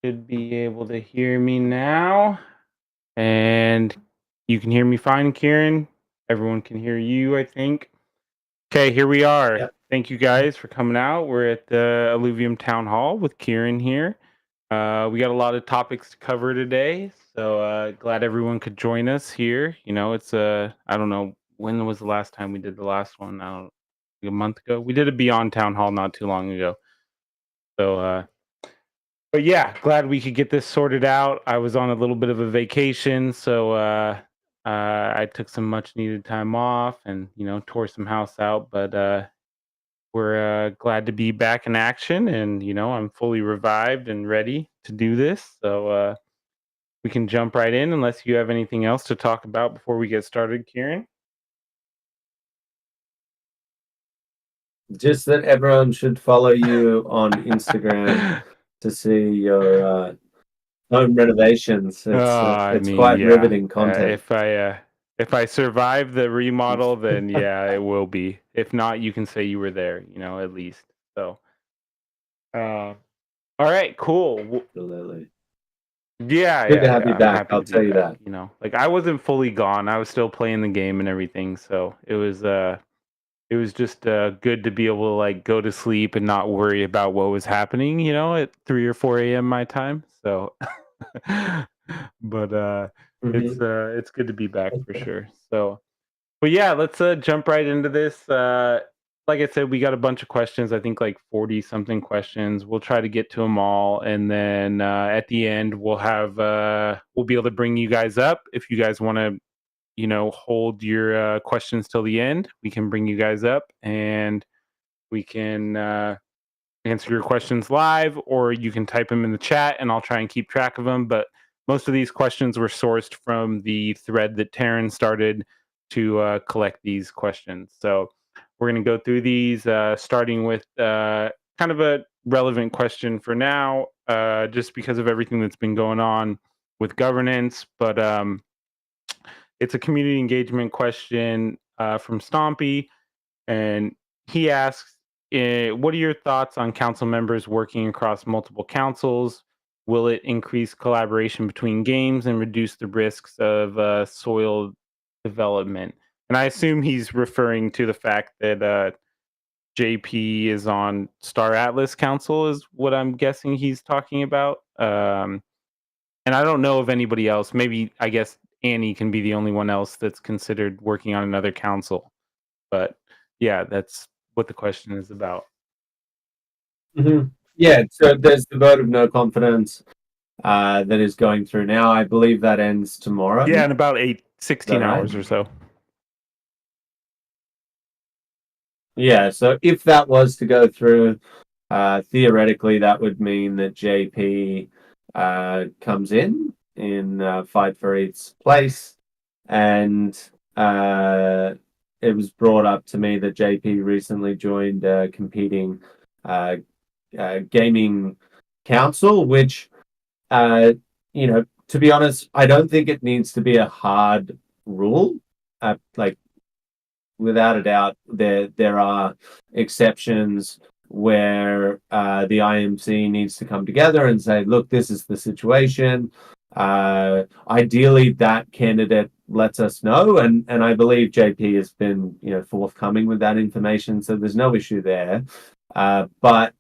Should be able to hear me now, and you can hear me fine, Kieran. Everyone can hear you, I think. Okay, here we are. Yep. Thank you guys for coming out. We're at the Illuvium Town Hall with Kieran here. We got a lot of topics to cover today, so glad everyone could join us here. You know, it's I don't know, when was the last time we did the last one? I don't know, a month ago. We did a Beyond Town Hall not too long ago. So but yeah, glad we could get this sorted out. I was on a little bit of a vacation, so I took some much needed time off and, you know, tore some house out. But we're glad to be back in action, and, you know, I'm fully revived and ready to do this. So we can jump right in unless you have anything else to talk about before we get started, Kieran. Just that everyone should follow you on Instagram to see your home renovations. It's quite riveting content. If I survive the remodel, then yeah, it will be. If not, you can say you were there, you know, at least. So, all right, cool. Absolutely. Yeah, Good to yeah, have you I'm back. happy I'll to be tell you back. that. You know, like I wasn't fully gone. I was still playing the game and everything. So it was just good to be able to like go to sleep and not worry about what was happening, you know, at 3 or 4 a.m. my time. So, but it's good to be back for sure. So, but yeah, let's jump right into this. Like I said, we got a bunch of questions. I think like 40 something questions. We'll try to get to them all, and then at the end we'll be able to bring you guys up if you guys want to, you know, hold your questions till the end. We can bring you guys up and we can answer your questions live, or you can type them in the chat and I'll try and keep track of them. But most of these questions were sourced from the thread that Taryn started to collect these questions. So we're going to go through these, starting with kind of a relevant question for now, just because of everything that's been going on with governance. But it's a community engagement question from Stompy, and he asks, what are your thoughts on council members working across multiple councils? Will it increase collaboration between games and reduce the risks of soil development? And I assume he's referring to the fact that JP is on Star Atlas Council, is what I'm guessing he's talking about. And I don't know of anybody else. Maybe, I guess Annie can be the only one else that's considered working on another council. But yeah, that's what the question is about. Yeah, so there's the vote of no confidence that is going through now. I believe that ends tomorrow. Yeah, in about 16 hours or so. Yeah, so if that was to go through, theoretically, that would mean that JP comes in Fight for its place. And it was brought up to me that JP recently joined a competing gaming council, which, you know, to be honest, I don't think it needs to be a hard rule. Like, without a doubt, there are exceptions where the IMC needs to come together and say, look, this is the situation. Ideally, that candidate lets us know, and I believe JP has been, you know, forthcoming with that information, so there's no issue there. But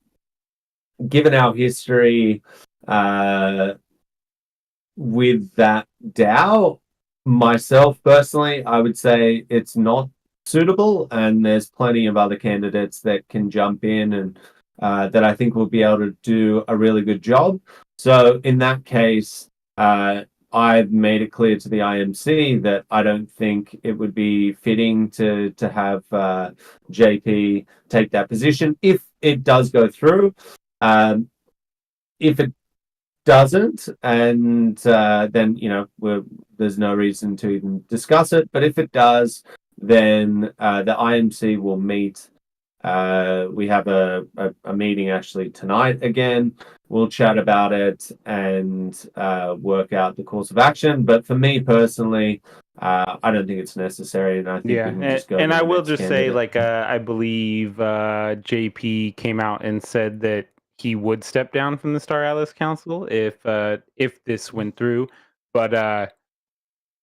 given our history with that DAO, myself personally, I would say it's not suitable, and there's plenty of other candidates that can jump in and that I think will be able to do a really good job. So in that case, I've made it clear to the IMC that I don't think it would be fitting to have JP take that position if it does go through. If it doesn't, and then there's no reason to even discuss it. But if it does, then the IMC will meet. We have a meeting actually tonight again. We'll chat about it and work out the course of action. But for me personally, I don't think it's necessary, and I think we can just go. And I will just say, like, I believe JP came out and said that he would step down from the Star Atlas Council if this went through. But I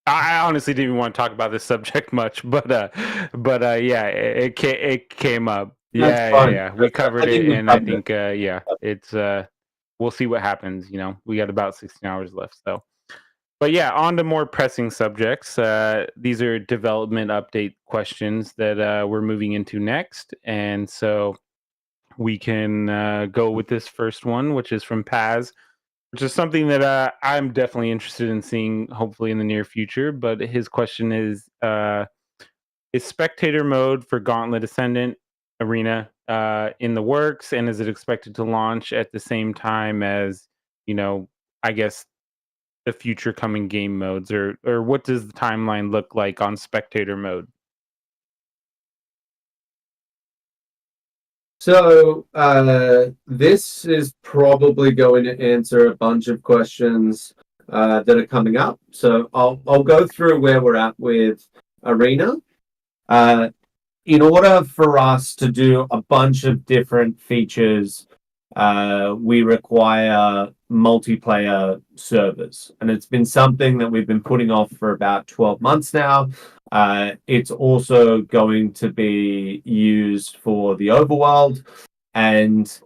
honestly didn't even want to talk about this subject much. But yeah, it came up. Yeah. We covered it, and I think it's we'll see what happens. We got about 16 hours left, so. But yeah, on to more pressing subjects. These are development update questions that we're moving into next. And so we can go with this first one, which is from Paz, which is something that I'm definitely interested in seeing, hopefully in the near future. But his question is Spectator Mode for Gauntlet Ascendant Arena in the works? And is it expected to launch at the same time as, I guess, the future coming game modes, or what does the timeline look like on Spectator Mode? So this is probably going to answer a bunch of questions that are coming up. So I'll go through where we're at with Arena. In order for us to do a bunch of different features, we require multiplayer servers, and it's been something that we've been putting off for about 12 months now. It's also going to be used for the overworld, and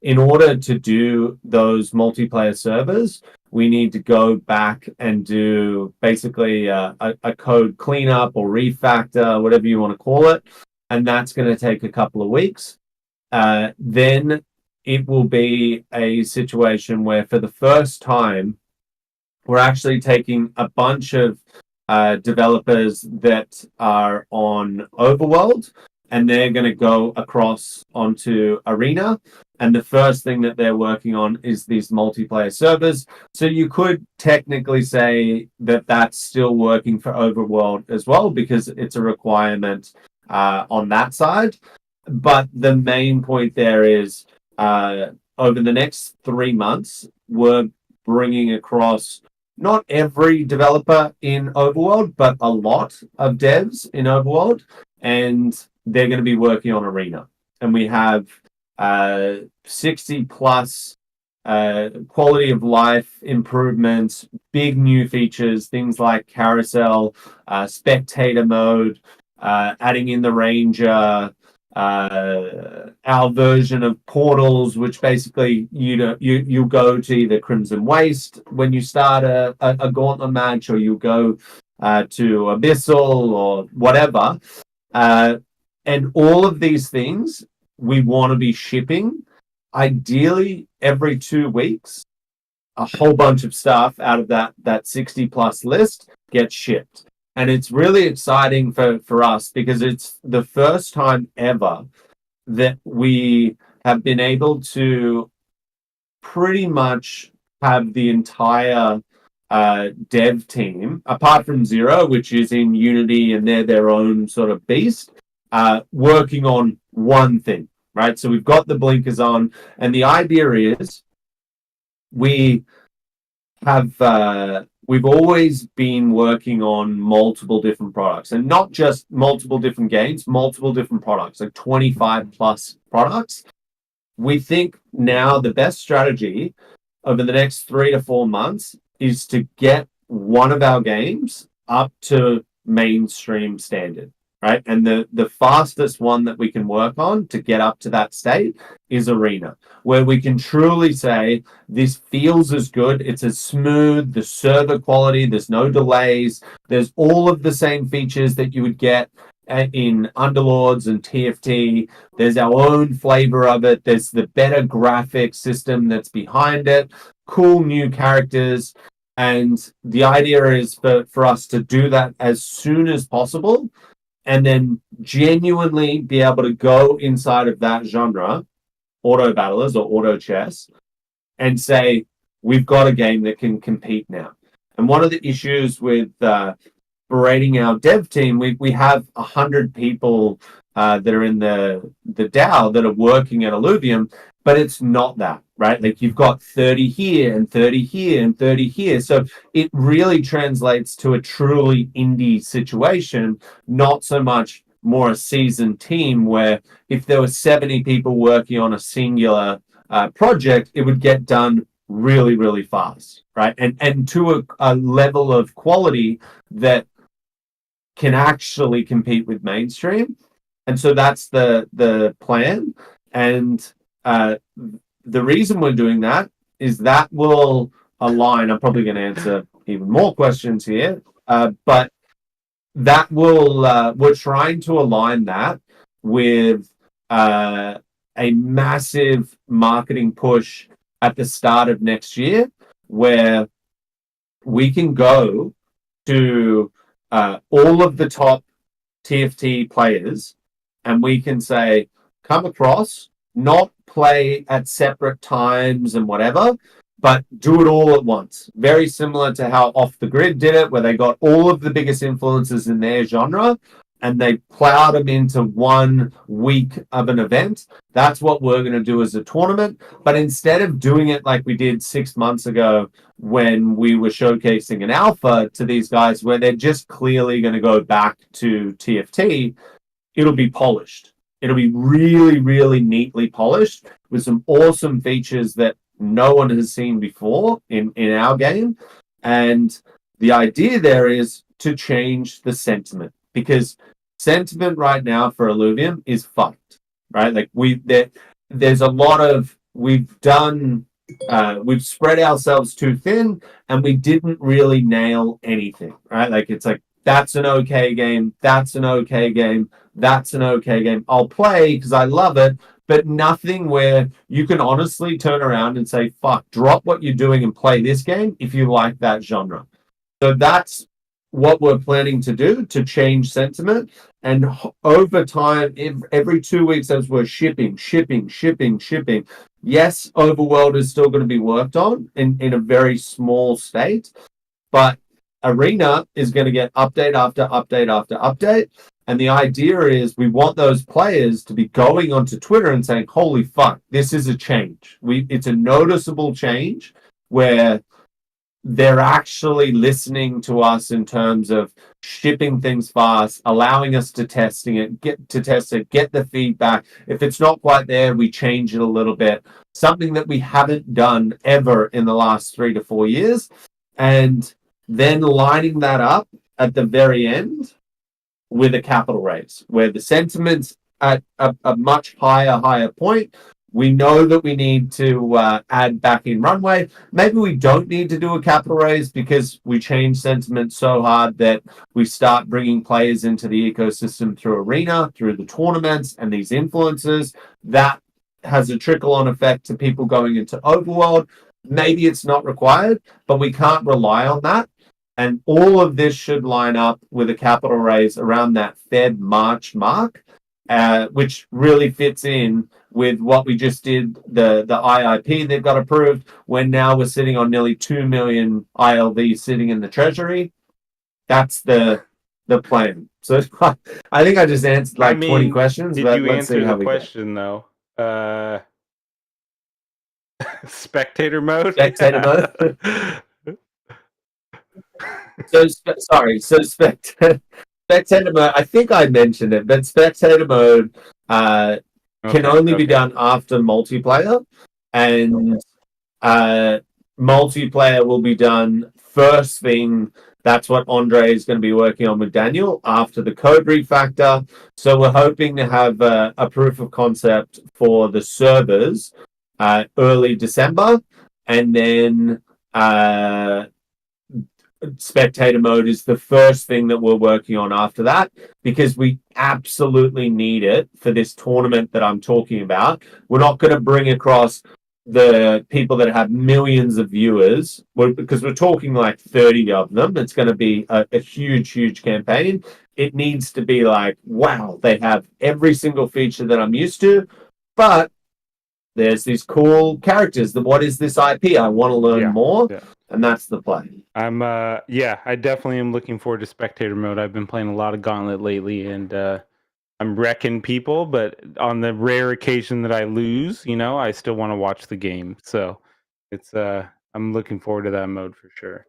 in order to do those multiplayer servers, we need to go back and do basically a code cleanup or refactor, whatever you want to call it, and that's going to take a couple of weeks. Then it will be a situation where for the first time, we're actually taking a bunch of developers that are on Overworld, and they're going to go across onto Arena. And the first thing that they're working on is these multiplayer servers. So you could technically say that that's still working for Overworld as well, because it's a requirement on that side. But the main point there is over the next 3 months, we're bringing across not every developer in Overworld, but a lot of devs in Overworld, and they're going to be working on Arena. And we have 60 plus quality of life improvements, big new features, things like carousel, spectator mode, adding in the ranger, our version of portals, which basically you go to either Crimson Waste when you start a gauntlet match, or you go to Abyssal or whatever, and all of these things we want to be shipping ideally every 2 weeks. A whole bunch of stuff out of that 60 plus list gets shipped. And it's really exciting for us, because it's the first time ever that we have been able to pretty much have the entire dev team, apart from Zero, which is in Unity and they're their own sort of beast, working on one thing, right? So we've got the blinkers on, and the idea is we've always been working on multiple different products, and not just multiple different games, multiple different products, like 25 plus products. We think now the best strategy over the next 3 to 4 months is to get one of our games up to mainstream standard, right? And the fastest one that we can work on to get up to that state is Arena, where we can truly say this feels as good, it's as smooth, the server quality, there's no delays, there's all of the same features that you would get in Underlords and TFT. There's our own flavor of it. There's the better graphics system that's behind it, cool new characters, And the idea is for us to do that as soon as possible, and then genuinely be able to go inside of that genre, auto battlers or auto chess, and say, we've got a game that can compete now. And one of the issues with berating our dev team, we have 100 people that are in the DAO that are working at Illuvium, but it's not that, right? Like you've got 30 here and 30 here and 30 here. So it really translates to a truly indie situation, not so much more a seasoned team where if there were 70 people working on a singular project, it would get done really, really fast, right? And to a level of quality that can actually compete with mainstream. And so that's the plan. And the reason we're doing that is that will align. I'm probably going to answer even more questions here, but that will we're trying to align that with a massive marketing push at the start of next year, where we can go to all of the top TFT players and we can say, come across, not play at separate times and whatever, but do it all at once. Very similar to how Off the Grid did it, where they got all of the biggest influencers in their genre and they plowed them into 1 week of an event. That's what we're going to do as a tournament. But instead of doing it like we did 6 months ago when we were showcasing an alpha to these guys, where they're just clearly going to go back to TFT, it'll be polished. It'll be really, really neatly polished with some awesome features that no one has seen before in our game. And the idea there is to change the sentiment, because sentiment right now for Illuvium is fucked, right? Like there's a lot of, we've spread ourselves too thin and we didn't really nail anything, right? Like it's like, that's an okay game, that's an okay game, that's an okay game. I'll play because I love it, but nothing where you can honestly turn around and say, fuck, drop what you're doing and play this game if you like that genre. So that's what we're planning to do to change sentiment. And over time, every 2 weeks as we're shipping. Yes, Overworld is still going to be worked on in a very small state, but Arena is going to get update after update after update. And the idea is we want those players to be going onto Twitter and saying, holy fuck, this is a change. It's a noticeable change where they're actually listening to us in terms of shipping things fast, allowing us to test it, get the feedback. If it's not quite there, we change it a little bit. Something that we haven't done ever in the last 3 to 4 years. And then lining that up at the very end with a capital raise, where the sentiment's at a much higher point. We know that we need to add back in runway. Maybe we don't need to do a capital raise because we change sentiment so hard that we start bringing players into the ecosystem through Arena, through the tournaments and these influencers. That has a trickle-on effect to people going into Overworld. Maybe it's not required, but we can't rely on that. And all of this should line up with a capital raise around that Feb-March mark, which really fits in with what we just did, the IIP that got approved, when now we're sitting on nearly 2 million ILV sitting in the treasury. That's the plan. So I think I just answered 20 questions. Did but you let's answer see how the question though? Spectator mode? Spectator mode? Spectator mode, I think I mentioned it, but spectator mode can only be done after multiplayer, and multiplayer will be done first thing. That's what Andre is going to be working on with Daniel after the code refactor. So we're hoping to have a proof of concept for the servers early December, and then spectator mode is the first thing that we're working on after that, because we absolutely need it for this tournament that I'm talking about. We're not going to bring across the people that have millions of viewers, because we're talking like 30 of them, it's going to be a huge campaign. It needs to be like, wow, they have every single feature that I'm used to, but there's these cool characters. What is this IP? I want to learn more, and that's the play. I definitely am looking forward to Spectator Mode. I've been playing a lot of Gauntlet lately, and I'm wrecking people, but on the rare occasion that I lose, I still want to watch the game. So it's I'm looking forward to that mode for sure.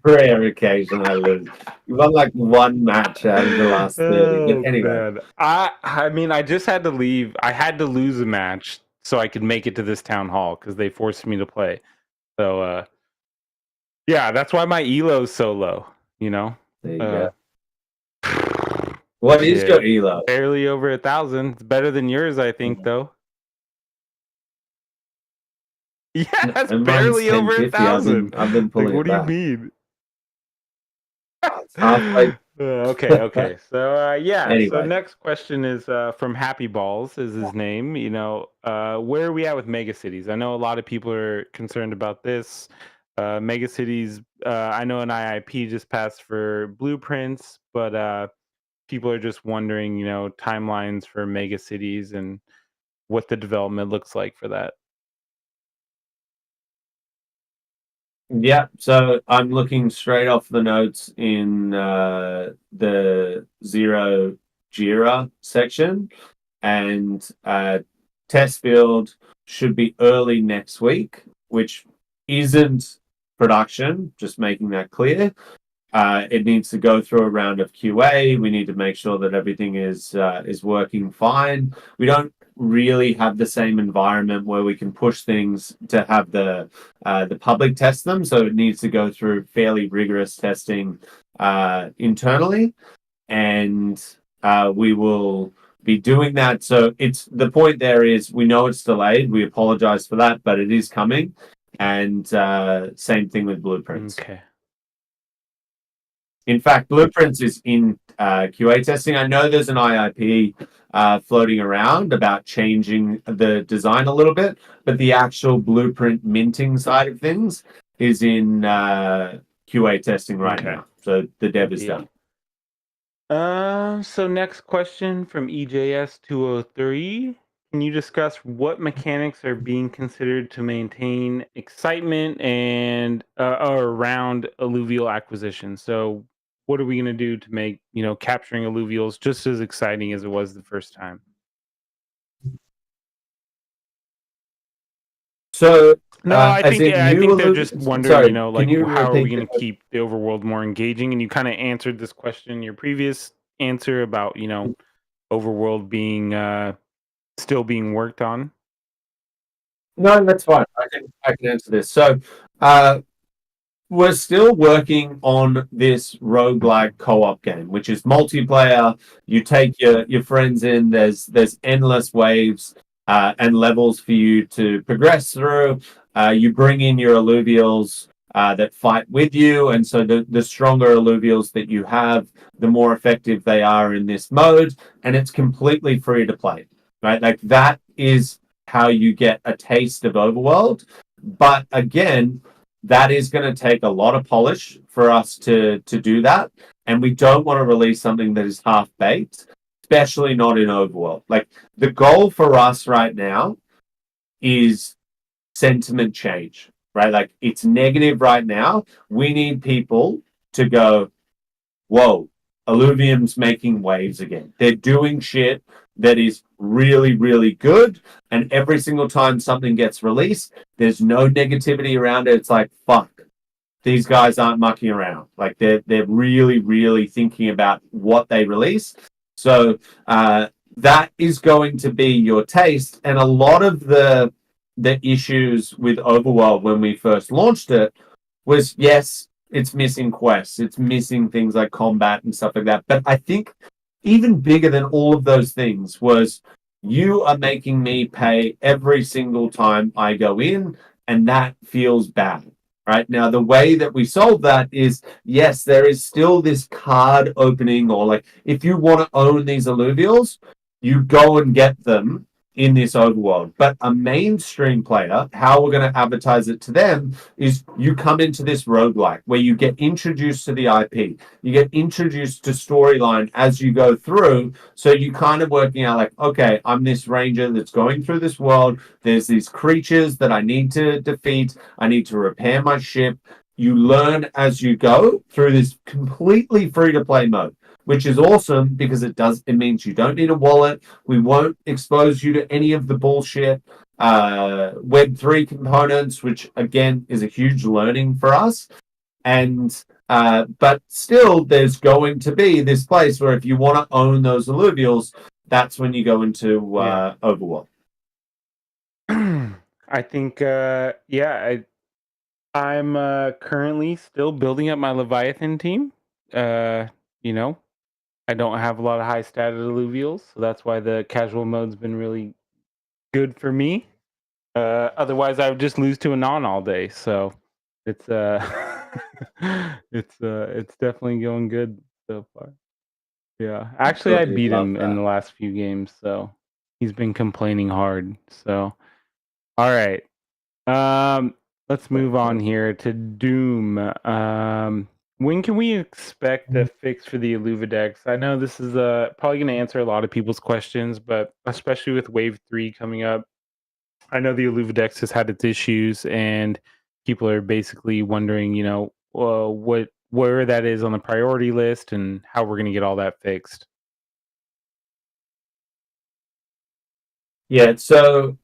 Rare occasion I lose. You won like one match out of the last 30. But anyway. Man. I mean, I just had to leave. I had to lose a match so I could make it to this town hall because they forced me to play. So yeah, that's why my elo is so low, There you go. What is your elo? Barely over 1,000. It's better than yours, I think, though. Yeah, it's barely over 1,000. I've been pulling what it do back. you mean? Okay. So Anyway. So next question is from Happy Balls is his name. Where are we at with mega cities? I know a lot of people are concerned about this. Mega cities, I know an IIP just passed for blueprints, but people are just wondering, timelines for mega cities and what the development looks like for that. Yeah, so I'm looking straight off the notes in the Zero Jira section, and test build should be early next week, which isn't production, just making that clear. It needs to go through a round of QA. We need to make sure that everything is working fine. We don't really have the same environment where we can push things to have the public test them, so it needs to go through fairly rigorous testing internally, and we will be doing that. So it's the point there is we know it's delayed. We apologize for that, but it is coming, and same thing with blueprints. Okay. In fact, blueprints is in QA testing. I know there's an IIP floating around about changing the design a little bit, but the actual blueprint minting side of things is in QA testing right now. So the dev is done. So next question from EJS203. Can you discuss what mechanics are being considered to maintain excitement and around Illuvial acquisition? So what are we going to do to make, capturing Illuvials just as exciting as it was the first time? So no, I think they're just wondering, how are we going to keep the overworld more engaging? And you kind of answered this question in your previous answer about, overworld being still being worked on. No, that's fine. I can answer this. So we're still working on this roguelike co-op game, which is multiplayer. You take your friends in. There's endless waves and levels for you to progress through. You bring in your Illuvials that fight with you, and so the stronger Illuvials that you have, the more effective they are in this mode, and it's completely free to play. Right, like that is how you get a taste of Overworld. But again, that is going to take a lot of polish for us to do that, and we don't want to release something that is half baked, especially not in Overworld. Like the goal for us right now is sentiment change, right? Like it's negative right now. We need people to go, whoa, Illuvium's making waves again. They're doing shit that is really, really good. And every single time something gets released, there's no negativity around it. It's like, fuck, these guys aren't mucking around. Like they're really, really thinking about what they release. So that is going to be your taste. And a lot of the issues with Overworld when we first launched it was, yes, it's missing quests, it's missing things like combat and stuff like that. But I think even bigger than all of those things was you are making me pay every single time I go in, and that feels bad. Right now, the way that we solve that is, yes, there is still this card opening, or like if you want to own these Illuvials, you go and get them in this overworld. But a mainstream player, how we're going to advertise it to them is you come into this roguelike where you get introduced to the IP, you get introduced to storyline as you go through. So you kind of working out like, okay, I'm this ranger that's going through this world. There's these creatures that I need to defeat. I need to repair my ship. You learn as you go through this completely free to play mode, which is awesome because it means you don't need a wallet. We won't expose you to any of the bullshit Web3 components, which again is a huge learning for us. And but still, there's going to be this place where if you want to own those Illuvials, that's when you go into Overworld. I think, I'm currently still building up my Leviathan team. You know, I don't have a lot of high status Illuvials, so that's why the casual mode's been really good for me. Otherwise, I would just lose to a non all day. So it's it's definitely going good so far. Yeah, actually, I beat him in the last few games, so he's been complaining hard. So, all right, let's move on here to Doom. When can we expect a fix for the Illuvidex? I know this is probably going to answer a lot of people's questions, but especially with Wave 3 coming up, I know the Illuvidex has had its issues, and people are basically wondering, where that is on the priority list and how we're going to get all that fixed. Yeah, so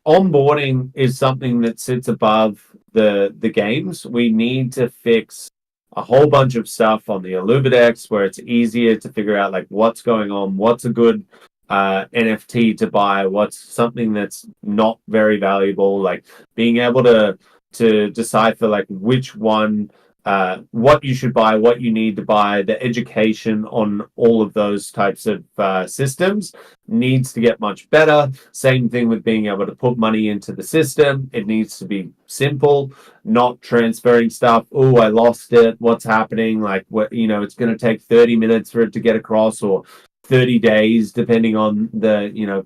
onboarding is something that sits above the games. We need to fix a whole bunch of stuff on the Illuvidex where it's easier to figure out like what's going on, what's a good NFT to buy, what's something that's not very valuable, like being able to decipher like which one, what you should buy, what you need to buy. The education on all of those types of systems needs to get much better. Same thing with being able to put money into the system. It needs to be simple, not transferring stuff. Oh, I lost it. What's happening? Like, what, it's going to take 30 minutes for it to get across, or 30 days, depending on the,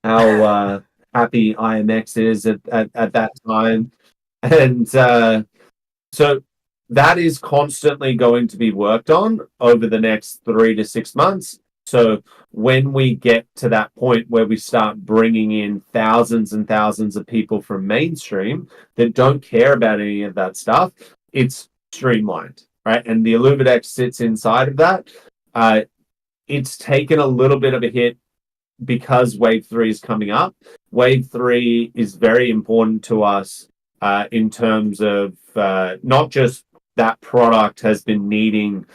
how happy IMX is at that time. And so that is constantly going to be worked on over the next 3 to 6 months. So when we get to that point where we start bringing in thousands and thousands of people from mainstream that don't care about any of that stuff, it's streamlined, right? And the Illuvidex sits inside of that. It's taken a little bit of a hit because Wave 3 is coming up. Wave 3 is very important to us in terms of not just that product has been needing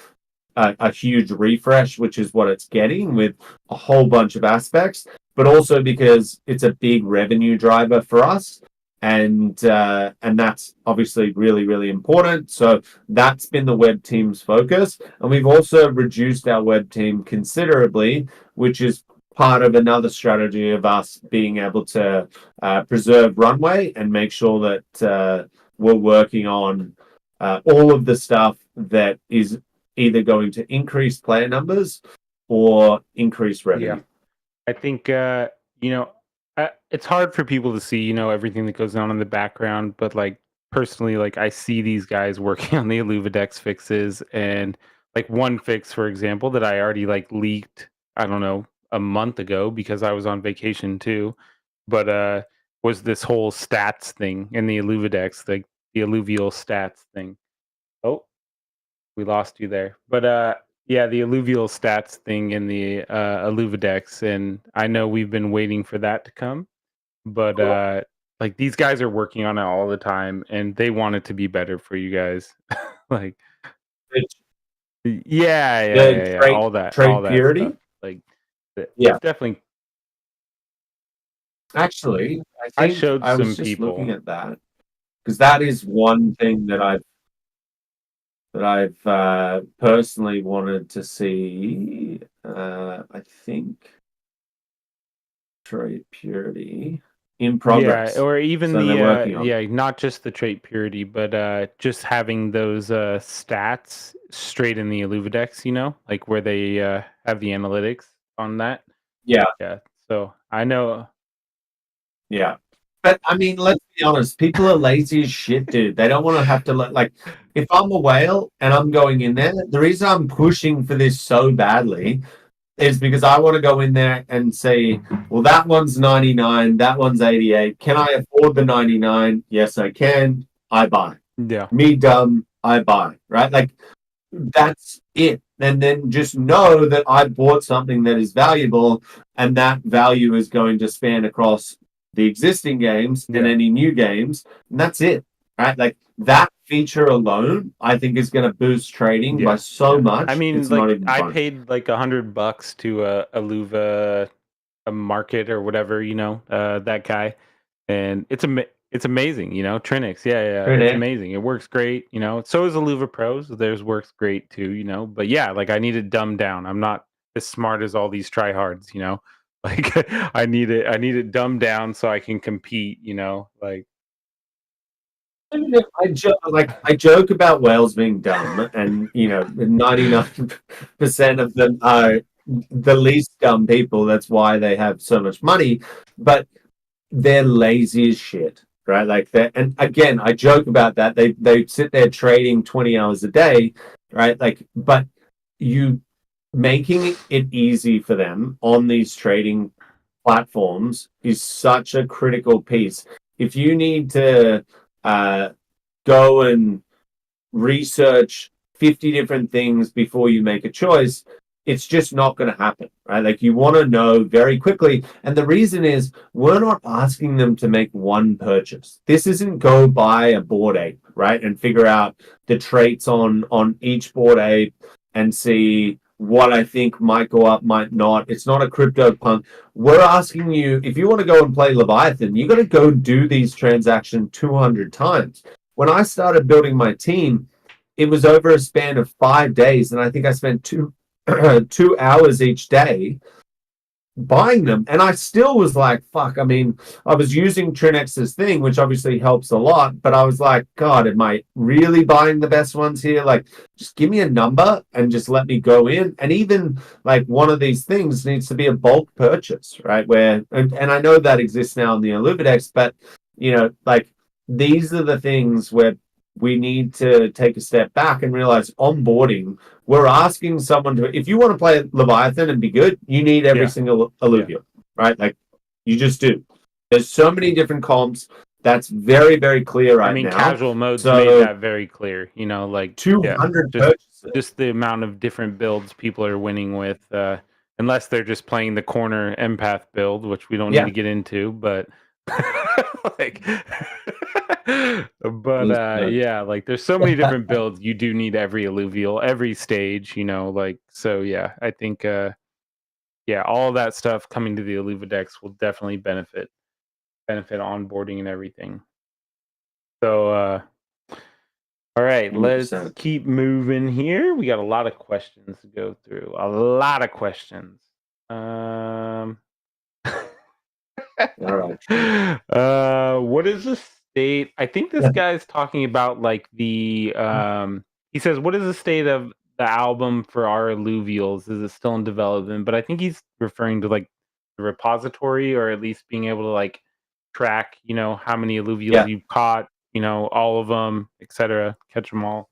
a huge refresh, which is what it's getting with a whole bunch of aspects, but also because it's a big revenue driver for us. And that's obviously really, really important. So that's been the web team's focus. And we've also reduced our web team considerably, which is part of another strategy of us being able to preserve runway and make sure that we're working on all of the stuff that is either going to increase player numbers or increase revenue. Yeah. I think, it's hard for people to see, everything that goes on in the background, but like personally, like I see these guys working on the Illuvidex fixes, and like one fix, for example, that I already like leaked, I don't know, a month ago because I was on vacation too, but was this whole stats thing in the Illuvidex, like the Illuvial stats thing. Oh, we lost you there. But yeah, the Illuvial stats thing in the Illuvidex, and I know we've been waiting for that to come, but like these guys are working on it all the time, and they want it to be better for you guys. Like, yeah, all that purity stuff. Like, Yeah. it's definitely. Actually, I think showed I was some just people. looking at that because that is one thing that I've personally wanted to see. I think trait purity in progress. Yeah, or even So they're working on it. not just the trait purity, but just having those stats straight in the Illuvidex, like where they have the analytics on that. Yeah. Yeah. So I know. Yeah. But I mean, let's be honest, people are lazy as shit, dude. They don't want to have to like if I'm a whale and I'm going in there, the reason I'm pushing for this so badly is because I want to go in there and say, well, that one's 99, that one's 88. Can I afford the 99? Yes, I can. I buy. Yeah. Me dumb, I buy. Right? Like that's it. And then just know that I bought something that is valuable and that value is going to span across the existing games and any new games. And that's it. Right? Like that feature alone, I think is going to boost trading by so much. I mean, it's like not even I fun. paid like $100 to a Luva, a market or whatever, that guy, and it's amazing, Trinix, it's Correct. amazing. It works great, So is the Luva Pros. Theirs works great too, But yeah, like I need it dumbed down. I'm not as smart as all these tryhards. Like I need it dumbed down so I can compete. Like I joke about whales being dumb, and 99% of them are the least dumb people. That's why they have so much money, but they're lazy as shit, right? Like that. And again, I joke about that. They sit there trading 20 hours a day, right? Like, but you making it easy for them on these trading platforms is such a critical piece. If you need to go and research 50 different things before you make a choice, it's just not going to happen, right? Like you want to know very quickly. And the reason is we're not asking them to make one purchase. This isn't go buy a Bored Ape, right? And figure out the traits on each Bored Ape and see what I think might go up, might not. It's not a crypto punk. We're asking you, if you want to go and play Leviathan, you got to go do these transactions 200 times. When I started building my team, it was over a span of 5 days, and I think I spent 2 hours each day buying them. And I still was like, fuck. I mean, I was using Trinex's thing, which obviously helps a lot, but I was like, God, am I really buying the best ones here? Like, just give me a number and just let me go in. And even like one of these things needs to be a bulk purchase, right? Where, and I know that exists now in the Illuvidex, but like these are the things where we need to take a step back and realize onboarding, we're asking someone to, if you want to play Leviathan and be good, you need every single Illuvial, right? Like you just do. There's so many different comps. That's very, very clear right now. Casual modes made that very clear, like 200 purchases. Just the amount of different builds people are winning with, unless they're just playing the corner empath build, which we don't need to get into, but like like there's so many different builds. You do need every Illuvial, every stage, like so I think all that stuff coming to the Illuvidex will definitely benefit onboarding and everything. So all right, 100%. let's keep moving here. We got a lot of questions to go through. A lot of questions. All right. What is the state? I think this guy's talking about like the he says, what is the state of the album for our Illuvials? Is it still in development? But I think he's referring to like the repository, or at least being able to like track, how many Illuvials you've caught, all of them, etc. Catch them all.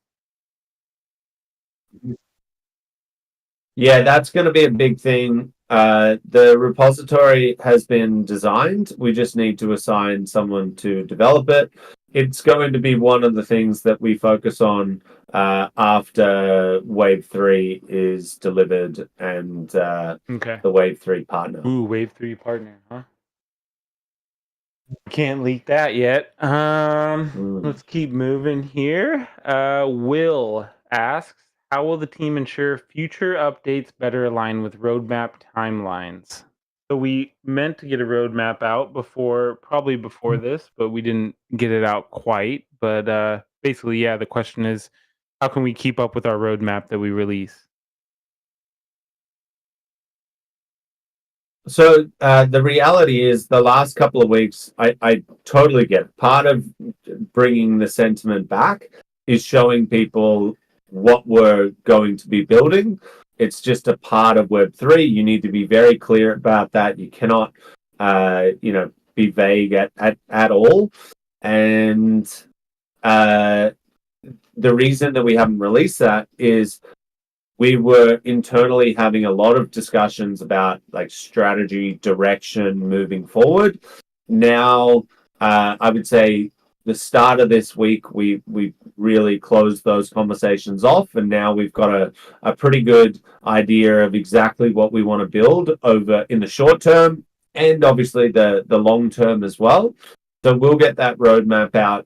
Yeah, that's going to be a big thing. The repository has been designed. We just need to assign someone to develop it. It's going to be one of the things that we focus on after Wave 3 is delivered and the Wave 3 partner. Ooh, Wave 3 partner, huh? Can't leak that yet. Let's keep moving here. Will asks, how will the team ensure future updates better align with roadmap timelines? So we meant to get a roadmap out probably before this, but we didn't get it out quite. But basically, the question is, how can we keep up with our roadmap that we release? So the reality is the last couple of weeks, I totally get it. Part of bringing the sentiment back is showing people what we're going to be building. It's just a part of Web3. You need to be very clear about that. You cannot, be vague at all. And the reason that we haven't released that is we were internally having a lot of discussions about like strategy, direction moving forward. Now, I would say the start of this week, we really closed those conversations off, and now we've got a pretty good idea of exactly what we want to build over in the short term and obviously the long term as well. So we'll get that roadmap out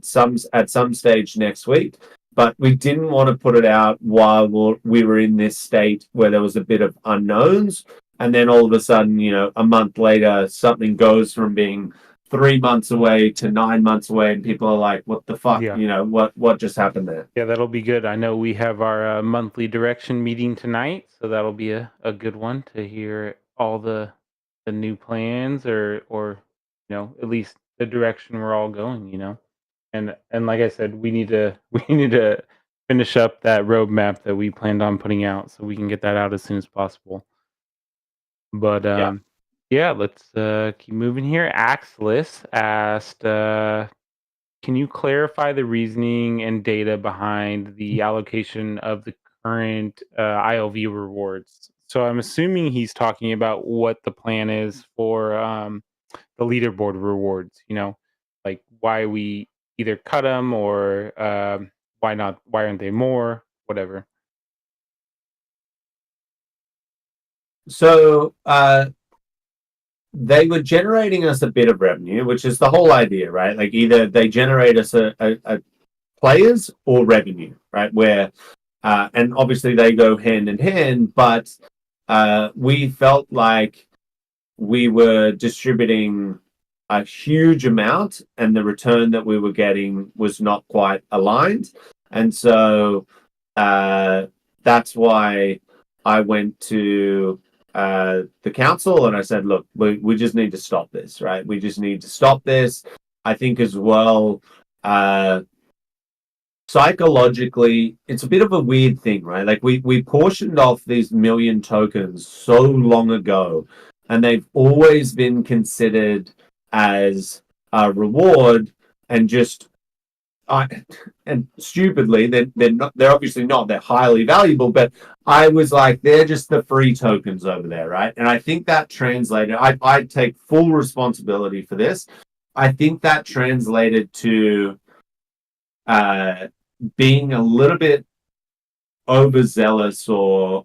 at some stage next week. But we didn't want to put it out while we were in this state where there was a bit of unknowns. And then all of a sudden, a month later, something goes from being 3 months away to 9 months away. And people are like, what the fuck? Yeah. What just happened there? Yeah, that'll be good. I know we have our monthly direction meeting tonight, so that'll be a good one to hear all the new plans or at least the direction we're all going. And like I said, we need to finish up that roadmap that we planned on putting out so we can get that out as soon as possible. But yeah, let's keep moving here. Axelis asked, can you clarify the reasoning and data behind the allocation of the current ILV rewards? So I'm assuming he's talking about what the plan is for the leaderboard rewards. Like why we either cut them or why not? Why aren't they more? Whatever. So they were generating us a bit of revenue, which is the whole idea, right? Like either they generate us a players or revenue, right? Where and obviously they go hand in hand, but we felt like we were distributing a huge amount and the return that we were getting was not quite aligned. And so that's why I went to the council and I said, look, we just need to stop this, right? We just need to stop this. I think as well, psychologically, it's a bit of a weird thing, right? Like we portioned off these million tokens so long ago, and they've always been considered as a reward, and just and stupidly, they're obviously not. They're highly valuable, but I was like, they're just the free tokens over there, right? And I think that translated. I take full responsibility for this. I think that translated to being a little bit overzealous or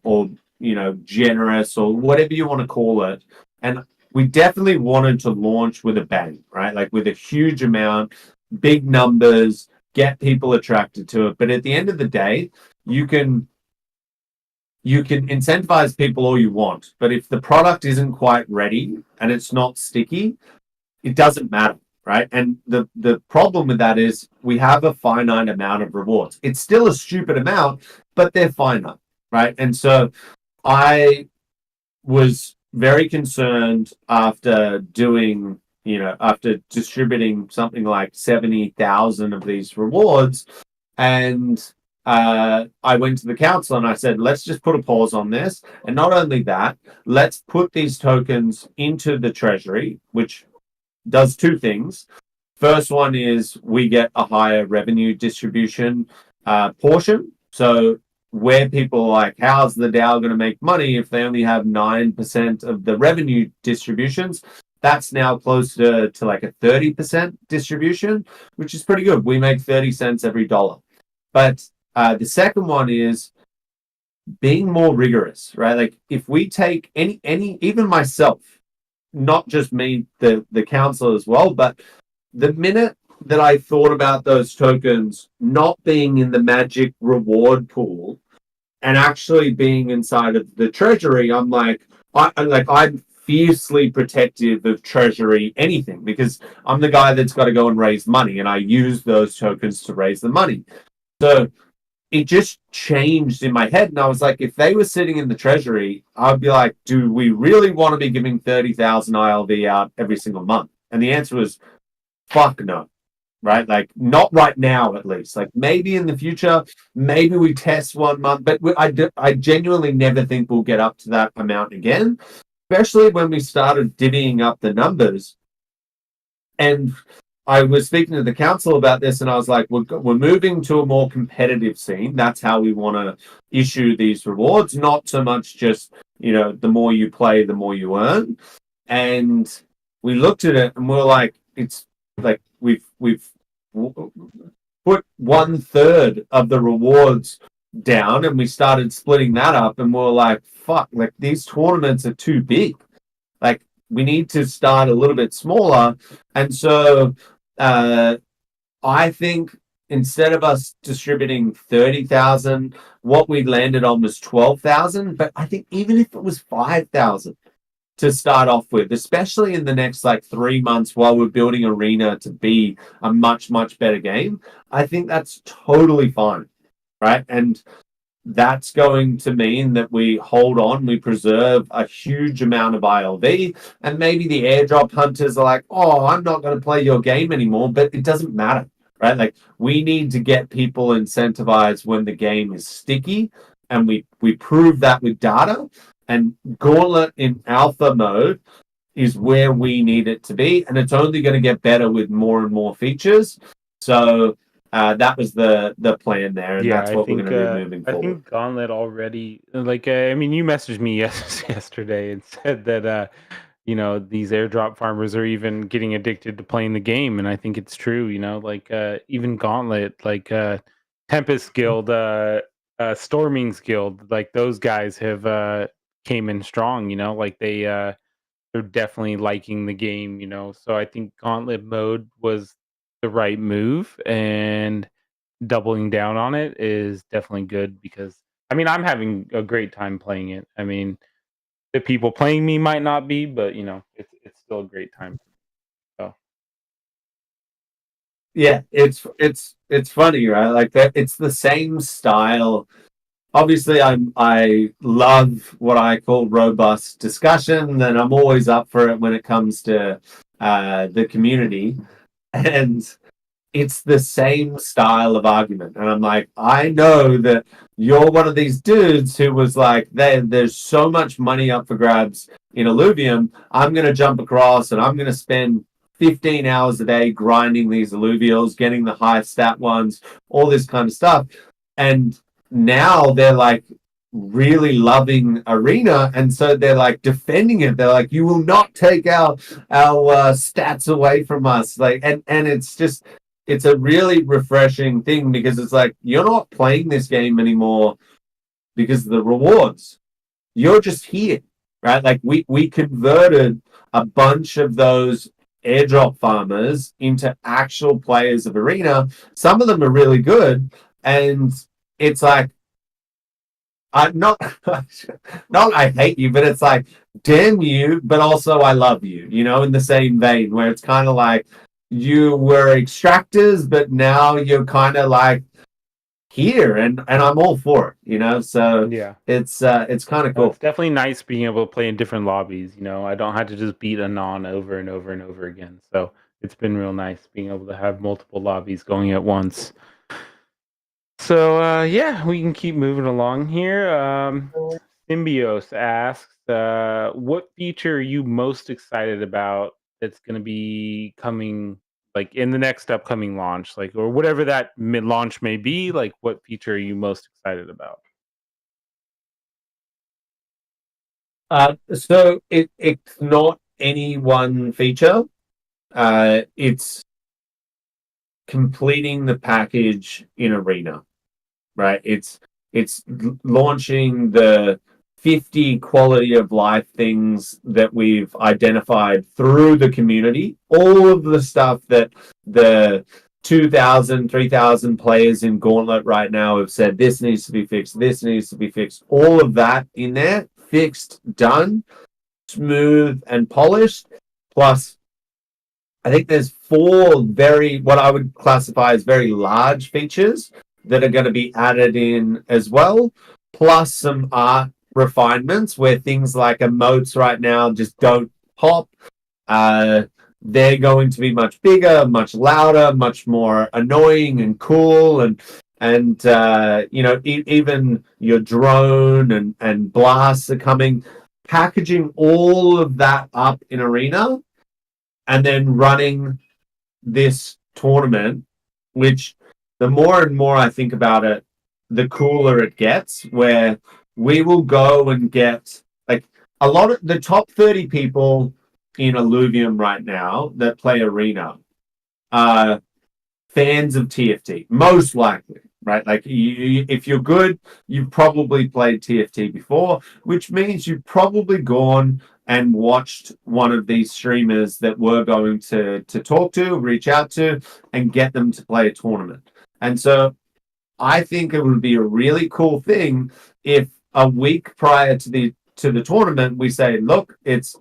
generous or whatever you want to call it. And we definitely wanted to launch with a bang, right? Like with a huge amount, big numbers, get people attracted to it. But at the end of the day, you can incentivize people all you want, but if the product isn't quite ready and it's not sticky, it doesn't matter, right? And the problem with that is we have a finite amount of rewards. It's still a stupid amount, but they're finite, right? And so I was very concerned after distributing something like 70,000 of these rewards. And I went to the council and I said, let's just put a pause on this. And not only that, let's put these tokens into the treasury, which does two things. First one is we get a higher revenue distribution portion. So where people are like, how's the DAO going to make money if they only have 9% of the revenue distributions? That's now closer to like a 30% distribution, which is pretty good. We make 30 cents every dollar. But the second one is being more rigorous, right? Like if we take any, even myself, not just me, the council as well, but the minute that I thought about those tokens not being in the magic reward pool and actually being inside of the treasury, I'm like, I'm fiercely protective of treasury anything because I'm the guy that's got to go and raise money, and I use those tokens to raise the money. So it just changed in my head, and I was like, if they were sitting in the treasury, I'd be like, do we really want to be giving 30,000 ILV out every single month? And the answer was, fuck no. right? Like not right now, at least. Like maybe in the future, maybe we test 1 month, but I genuinely never think we'll get up to that amount again, especially when we started divvying up the numbers. And I was speaking to the council about this, and I was like, we're moving to a more competitive scene. That's how we want to issue these rewards, not so much just, the more you play, the more you earn. And we looked at it and we're like, it's like we've put 1/3 of the rewards down, and we started splitting that up, and we're like, fuck, like these tournaments are too big. Like we need to start a little bit smaller. And so I think instead of us distributing 30,000, what we landed on was 12,000. But I think even if it was 5,000 to start off with, especially in the next like 3 months while we're building Arena to be a much, much better game, I think that's totally fine. Right. And that's going to mean that we hold on, we preserve a huge amount of ILV, and maybe the airdrop hunters are like, oh, I'm not going to play your game anymore, but it doesn't matter, right? Like we need to get people incentivized when the game is sticky, and we prove that with data, and Gauntlet in alpha mode is where we need it to be, and it's only going to get better with more and more features. So that was the plan there, and that's what we're going to be moving forward. I think Gauntlet already, like, I mean, you messaged me yesterday and said that, these airdrop farmers are even getting addicted to playing the game, and I think it's true. Like even Gauntlet, like Tempest Guild, Storming's Guild, like those guys have came in strong. Like they're definitely liking the game. So I think Gauntlet mode was the right move, and doubling down on it is definitely good because I mean I'm having a great time playing it. I mean the people playing me might not be, but it's still a great time. So yeah, it's funny, right? Like that, it's the same style. Obviously, I love what I call robust discussion, and I'm always up for it when it comes to the community. And it's the same style of argument. And I'm like, I know that you're one of these dudes who was like, there's so much money up for grabs in Illuvium. I'm going to jump across and I'm going to spend 15 hours a day grinding these Illuvials, getting the high stat ones, all this kind of stuff. And now they're like really loving Arena, and so they're like defending it. They're like, you will not take our stats away from us. Like, and it's a really refreshing thing because it's like you're not playing this game anymore because of the rewards. You're just here, right? Like we converted a bunch of those airdrop farmers into actual players of Arena. Some of them are really good, and it's like I not not I hate you, but it's like damn you, but also I love you, in the same vein where it's kind of like you were extractors, but now you're kind of like here, and I'm all for it, so yeah, it's kind of cool. it's definitely nice being able to play in different lobbies. I don't have to just beat Anon over and over and over again. So it's been real nice being able to have multiple lobbies going at once. So yeah, we can keep moving along here. Symbios asks, what feature are you most excited about that's going to be coming, like in the next upcoming launch, like or whatever that mid launch may be? Like, what feature are you most excited about? So it's not any one feature. It's completing the package in Arena, right? It's launching the 50 quality of life things that we've identified through the community. All of the stuff that the 2,000, 3,000 players in Gauntlet right now have said, this needs to be fixed, this needs to be fixed. All of that in there, fixed, done, smooth and polished. Plus, I think there's 4 what I would classify as very large features that are going to be added in as well, plus some art refinements where things like emotes right now just don't pop. they're going to be much bigger, much louder, much more annoying and cool, and even your drone and blasts are coming. Packaging all of that up in Arena and then running this tournament, which the more and more I think about it, the cooler it gets, where we will go and get like a lot of the top 30 people in Illuvium right now that play Arena are fans of TFT, most likely, right? Like if you're good, you've probably played TFT before, which means you've probably gone and watched one of these streamers that we're going to talk to, reach out to, and get them to play a tournament. And so I think it would be a really cool thing if a week prior to the tournament we say, look, it's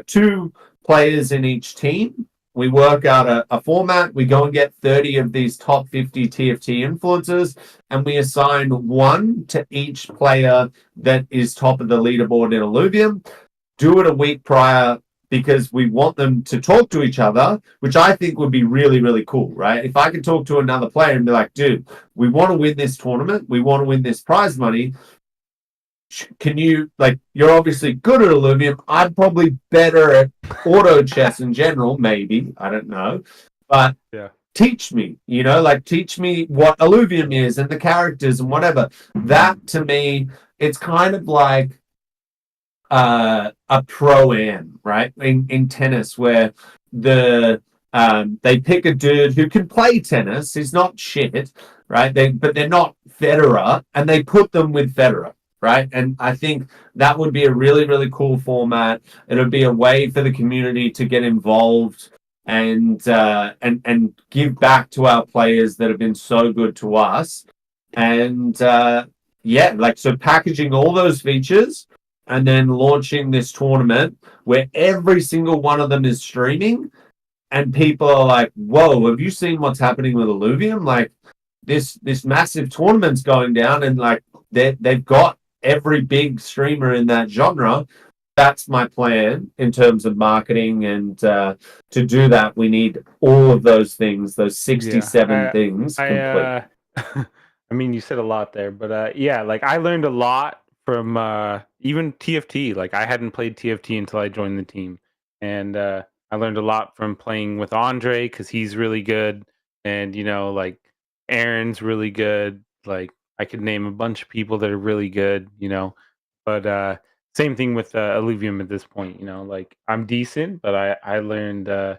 2 players in each team. We work out a format. We go and get 30 of these top 50 TFT influencers, and we assign 1 to each player that is top of the leaderboard in Illuvium. Do it a week prior because we want them to talk to each other, which I think would be really, really cool, right? If I could talk to another player and be like, dude, we want to win this tournament. We want to win this prize money. Can you, like, you're obviously good at Illuvium. I'm probably better at auto chess in general, maybe. I don't know. But Yeah. teach me, teach me what Illuvium is and the characters and whatever. That to me, it's kind of like a pro-am, right? In tennis, where they pick a dude who can play tennis. He's not shit, right? But they're not Federer, and they put them with Federer, right? And I think that would be a really, really cool format. It would be a way for the community to get involved and give back to our players that have been so good to us. And so packaging all those features and then launching this tournament where every single one of them is streaming, and people are like, whoa, have you seen what's happening with Illuvium? Like this massive tournament's going down, and like they've got every big streamer in that genre. That's my plan in terms of marketing, and to do that, we need all of those things, those 67 things complete. I mean, you said a lot there, but yeah, like I learned a lot from even TFT. Like I hadn't played TFT until I joined the team, and I learned a lot from playing with Andre because he's really good, and like Aaron's really good. Like I could name a bunch of people that are really good, but same thing with Illuvium at this point. Like I'm decent, but I learned a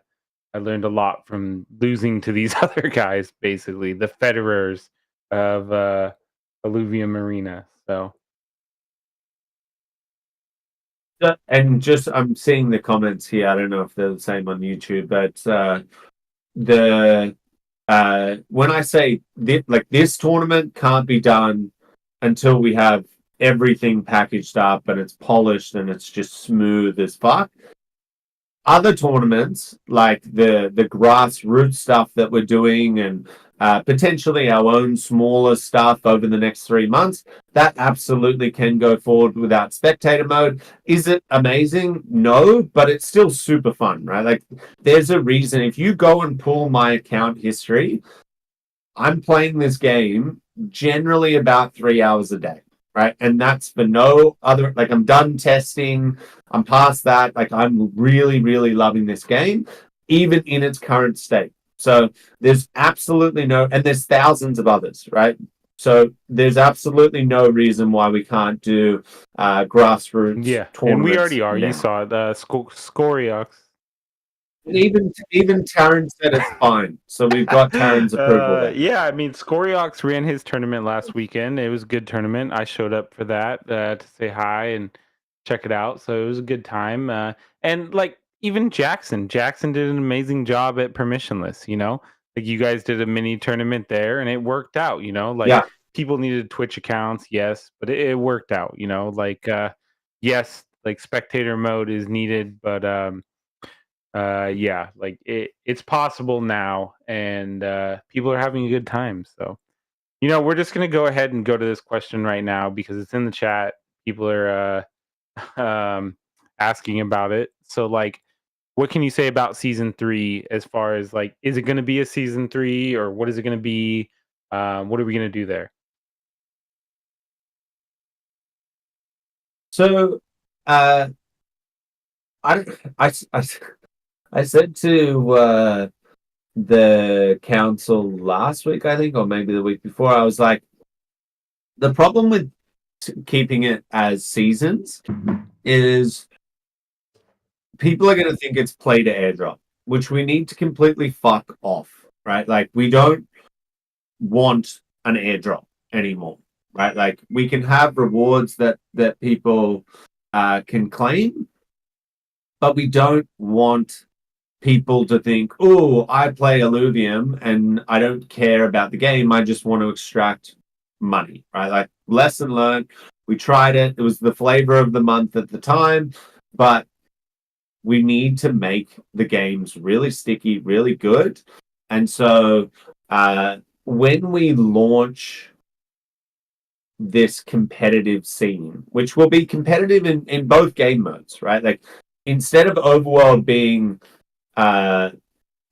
lot from losing to these other guys, basically the Federers of Illuvium Arena. So And just I'm seeing the comments here. I don't know if they're the same on YouTube, but when I say this tournament can't be done until we have everything packaged up and it's polished and it's just smooth as fuck. Other tournaments, like the grassroots stuff that we're doing, and potentially our own smaller stuff over the next 3 months, that absolutely can go forward without spectator mode. Is it amazing? No, but it's still super fun, right? Like there's a reason. If you go and pull my account history, I'm playing this game generally about 3 hours a day, right? And that's for no other, like I'm done testing. I'm past that. Like I'm really, really loving this game, even in its current state. So there's absolutely and there's thousands of others, right? So there's absolutely no reason why we can't do grassroots tournaments. And we already are. now. You saw it, Scoriox. Even Taryn said it's fine, so we've got Taryn's approval there. Yeah, I mean, Scoriox ran his tournament last weekend. It was a good tournament. I showed up for that to say hi and check it out. So it was a good time. And like even Jackson did an amazing job at permissionless. Like you guys did a mini tournament there, and it worked out. Like people needed Twitch accounts, yes, but it worked out. Like yes, like spectator mode is needed, but yeah, like it's possible now, and people are having a good time. So we're just gonna go ahead and go to this question right now because it's in the chat. People are asking about it. So like what can you say about season 3 as far as like, is it going to be a season 3 or what is it going to be? What are we going to do there? So, uh, I, I, I, I said to the council last week, I think, or maybe the week before, I was like, the problem with keeping it as seasons is people are going to think it's play to airdrop, which we need to completely fuck off, right? Like, we don't want an airdrop anymore, right? Like, we can have rewards that people can claim, but we don't want people to think, oh, I play Illuvium and I don't care about the game. I just want to extract money, right? Like, lesson learned. We tried it. It was the flavor of the month at the time, but we need to make the games really sticky, really good. And so when we launch this competitive scene, which will be competitive in both game modes, right? Like, instead of Overworld being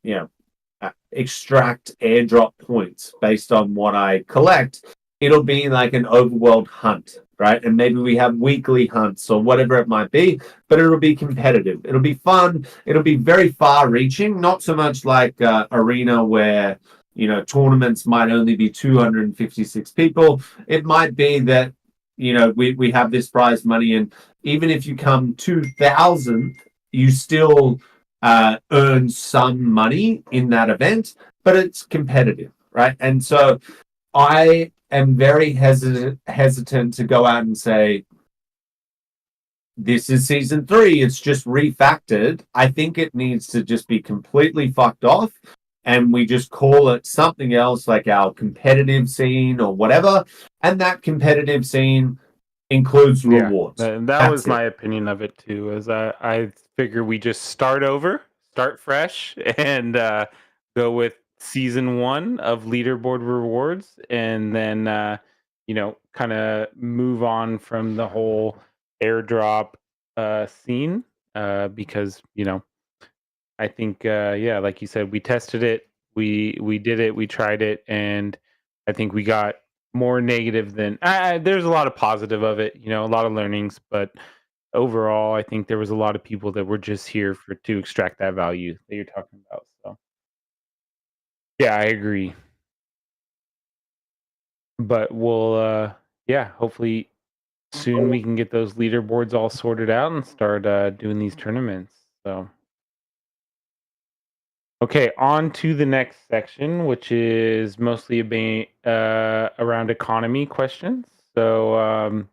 you know, extract airdrop points based on what I collect, it'll be like an overworld hunt, right? And maybe we have weekly hunts or whatever it might be, but it'll be competitive. It'll be fun. It'll be very far reaching, not so much like Arena where, tournaments might only be 256 people. It might be that, we have this prize money, and even if you come 2000th, you still earn some money in that event, but it's competitive, right? And so I am very hesitant to go out and say, this is season 3, it's just refactored. I think it needs to just be completely fucked off, and we just call it something else, like our competitive scene or whatever. And that competitive scene includes rewards. That was my opinion of it too. As I figure we just start over, start fresh, and go with season 1 of Leaderboard Rewards, and then kind of move on from the whole airdrop scene, because I think yeah, like you said, we tested it, we did it, we tried it, and I think we got more negative than there's a lot of positive of it, a lot of learnings, but overall, I think there was a lot of people that were just here to extract that value that you're talking about. So yeah, I agree. But we'll yeah, hopefully soon we can get those leaderboards all sorted out and start doing these tournaments. So okay, on to the next section, which is mostly around economy questions. So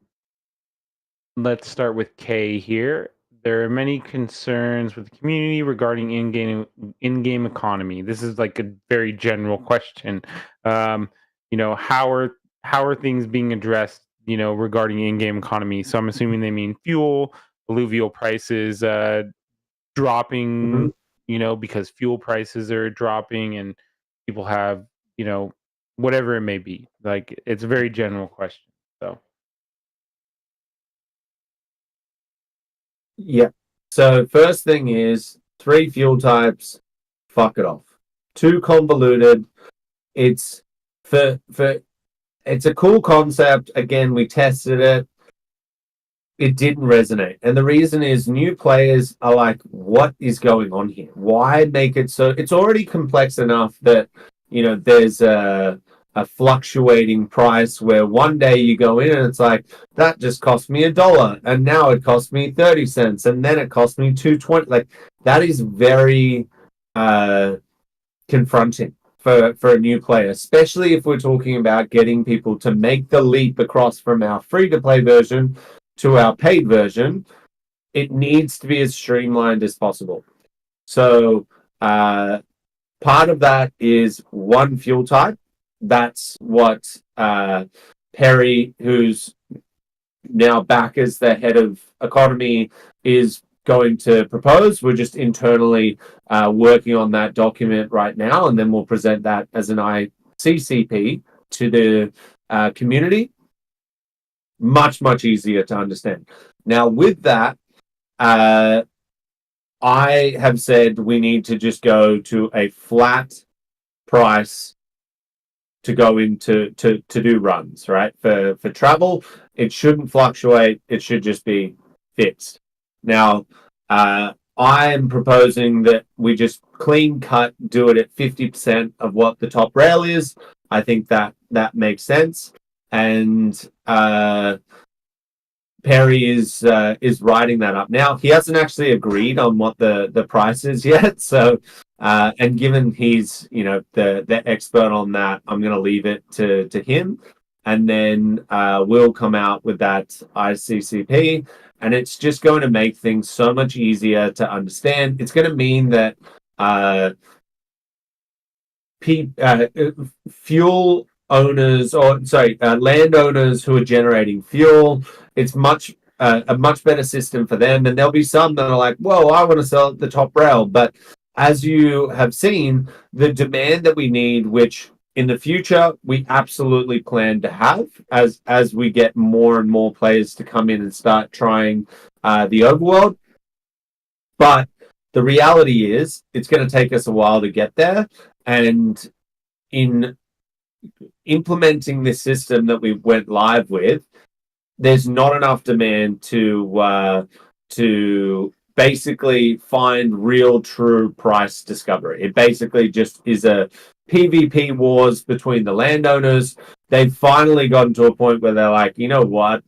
let's start with Kay here. There are many concerns with the community regarding in-game economy. This is like a very general question. How are things being addressed? Regarding in-game economy. So I'm assuming they mean fuel, alluvial prices, dropping. Mhm. Because fuel prices are dropping and people have, whatever it may be. Like, it's a very general question. So Yeah. So first thing is 3 fuel types, fuck it off. Too convoluted. It's for it's a cool concept. Again, we tested it. It didn't resonate. And the reason is new players are like, what is going on here? Why make it so it's already complex enough that there's a fluctuating price where one day you go in and it's like, that just cost me $1 and now it costs me 30 cents and then it cost me 2.20. Like, that is very confronting for a new player, especially if we're talking about getting people to make the leap across from our free to play version to our paid version. It needs to be as streamlined as possible. So part of that is one fuel type. That's what Perry, who's now back as the head of economy, is going to propose. We're just internally working on that document right now, and then we'll present that as an ICCP to the community. Much, much easier to understand. Now, with that, I have said we need to just go to a flat price to go into to do runs, right? For travel, it shouldn't fluctuate. It should just be fixed. Now, I'm proposing that we just clean cut, do it at 50% of what the top rail is. I think that makes sense. And Perry is writing that up now. He hasn't actually agreed on what the price is yet. So, and given he's the expert on that, I'm going to leave it to him, and then we'll come out with that ICCP, and it's just going to make things so much easier to understand. It's going to mean that fuel owners, landowners who are generating fuel, it's a much better system for them. And there'll be some that are like, whoa, I want to sell at the top rail. But as you have seen, the demand that we need, which in the future we absolutely plan to have as we get more and more players to come in and start trying the overworld. But the reality is it's going to take us a while to get there. And in implementing this system that we went live with, there's not enough demand to basically find real true price discovery. It basically just is a PvP wars between the landowners. They've finally gotten to a point where they're like, you know what,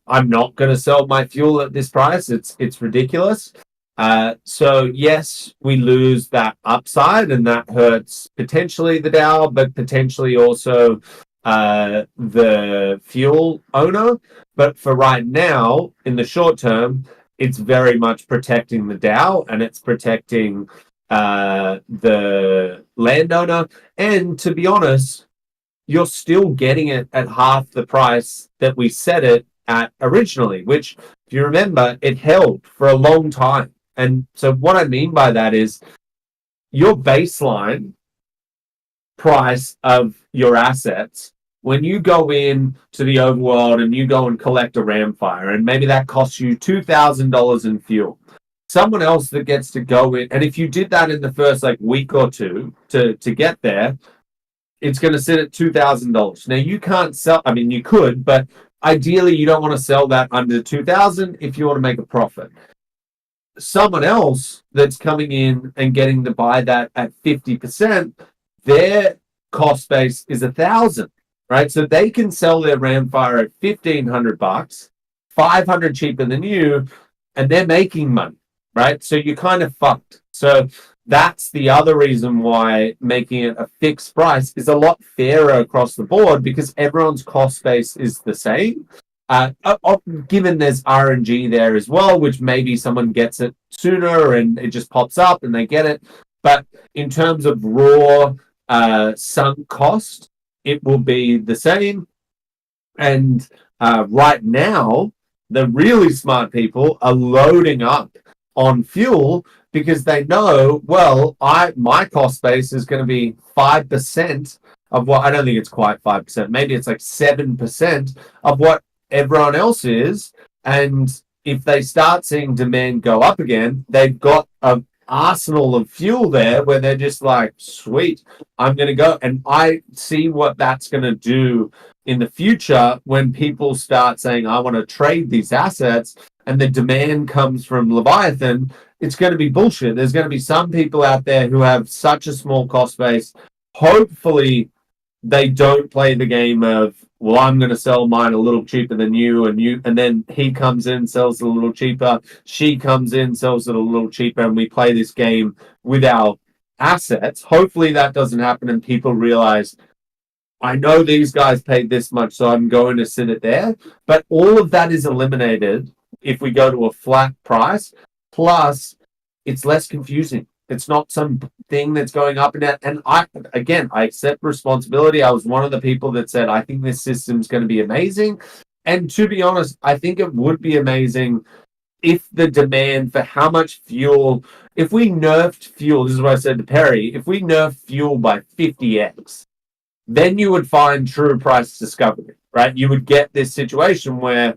I'm not going to sell my fuel at this price. It's ridiculous. So yes, we lose that upside, and that hurts potentially the DAO, but potentially also the fuel owner. But for right now, in the short term, it's very much protecting the DAO, and it's protecting the landowner. And to be honest, you're still getting it at half the price that we set it at originally, which, if you remember, it held for a long time. And so what I mean by that is your baseline price of your assets, when you go in to the overworld and you go and collect a ramfire, and maybe that costs you $2,000 in fuel, someone else that gets to go in, and if you did that in the first week or two to get there, it's going to sit at $2,000. Now you can't sell, I mean, you could, but ideally you don't want to sell that under $2,000 if you want to make a profit. Someone else that's coming in and getting to buy that at 50%, their cost base is $1,000, right? So they can sell their ramfire at $1,500, $500 cheaper than you, and they're making money, right? So you're kind of fucked. So that's the other reason why making it a fixed price is a lot fairer across the board, because everyone's cost base is the same. Given there's RNG there as well, which maybe someone gets it sooner and it just pops up and they get it. But in terms of raw sunk cost, it will be the same. And right now, the really smart people are loading up on fuel because they know, well, my cost base is going to be 5% of what, I don't think it's quite 5%, maybe it's 7% of what everyone else is. And if they start seeing demand go up again, they've got an arsenal of fuel there where they're just like, sweet, I'm going to go. And I see what that's going to do in the future when people start saying, I want to trade these assets, and the demand comes from Leviathan. It's going to be bullshit. There's going to be some people out there who have such a small cost base. Hopefully they don't play the game of, well, I'm going to sell mine a little cheaper than you, and then he comes in, sells it a little cheaper. She comes in, sells it a little cheaper, and we play this game with our assets. Hopefully that doesn't happen, and people realize, I know these guys paid this much, so I'm going to sit it there. But all of that is eliminated if we go to a flat price. Plus, it's less confusing. It's not some thing that's going up and down. And I accept responsibility. I was one of the people that said, I think this system's going to be amazing. And to be honest, I think it would be amazing if the demand for how much fuel, if we nerfed fuel, this is what I said to Perry, if we nerfed fuel by 50x, then you would find true price discovery, right? You would get this situation where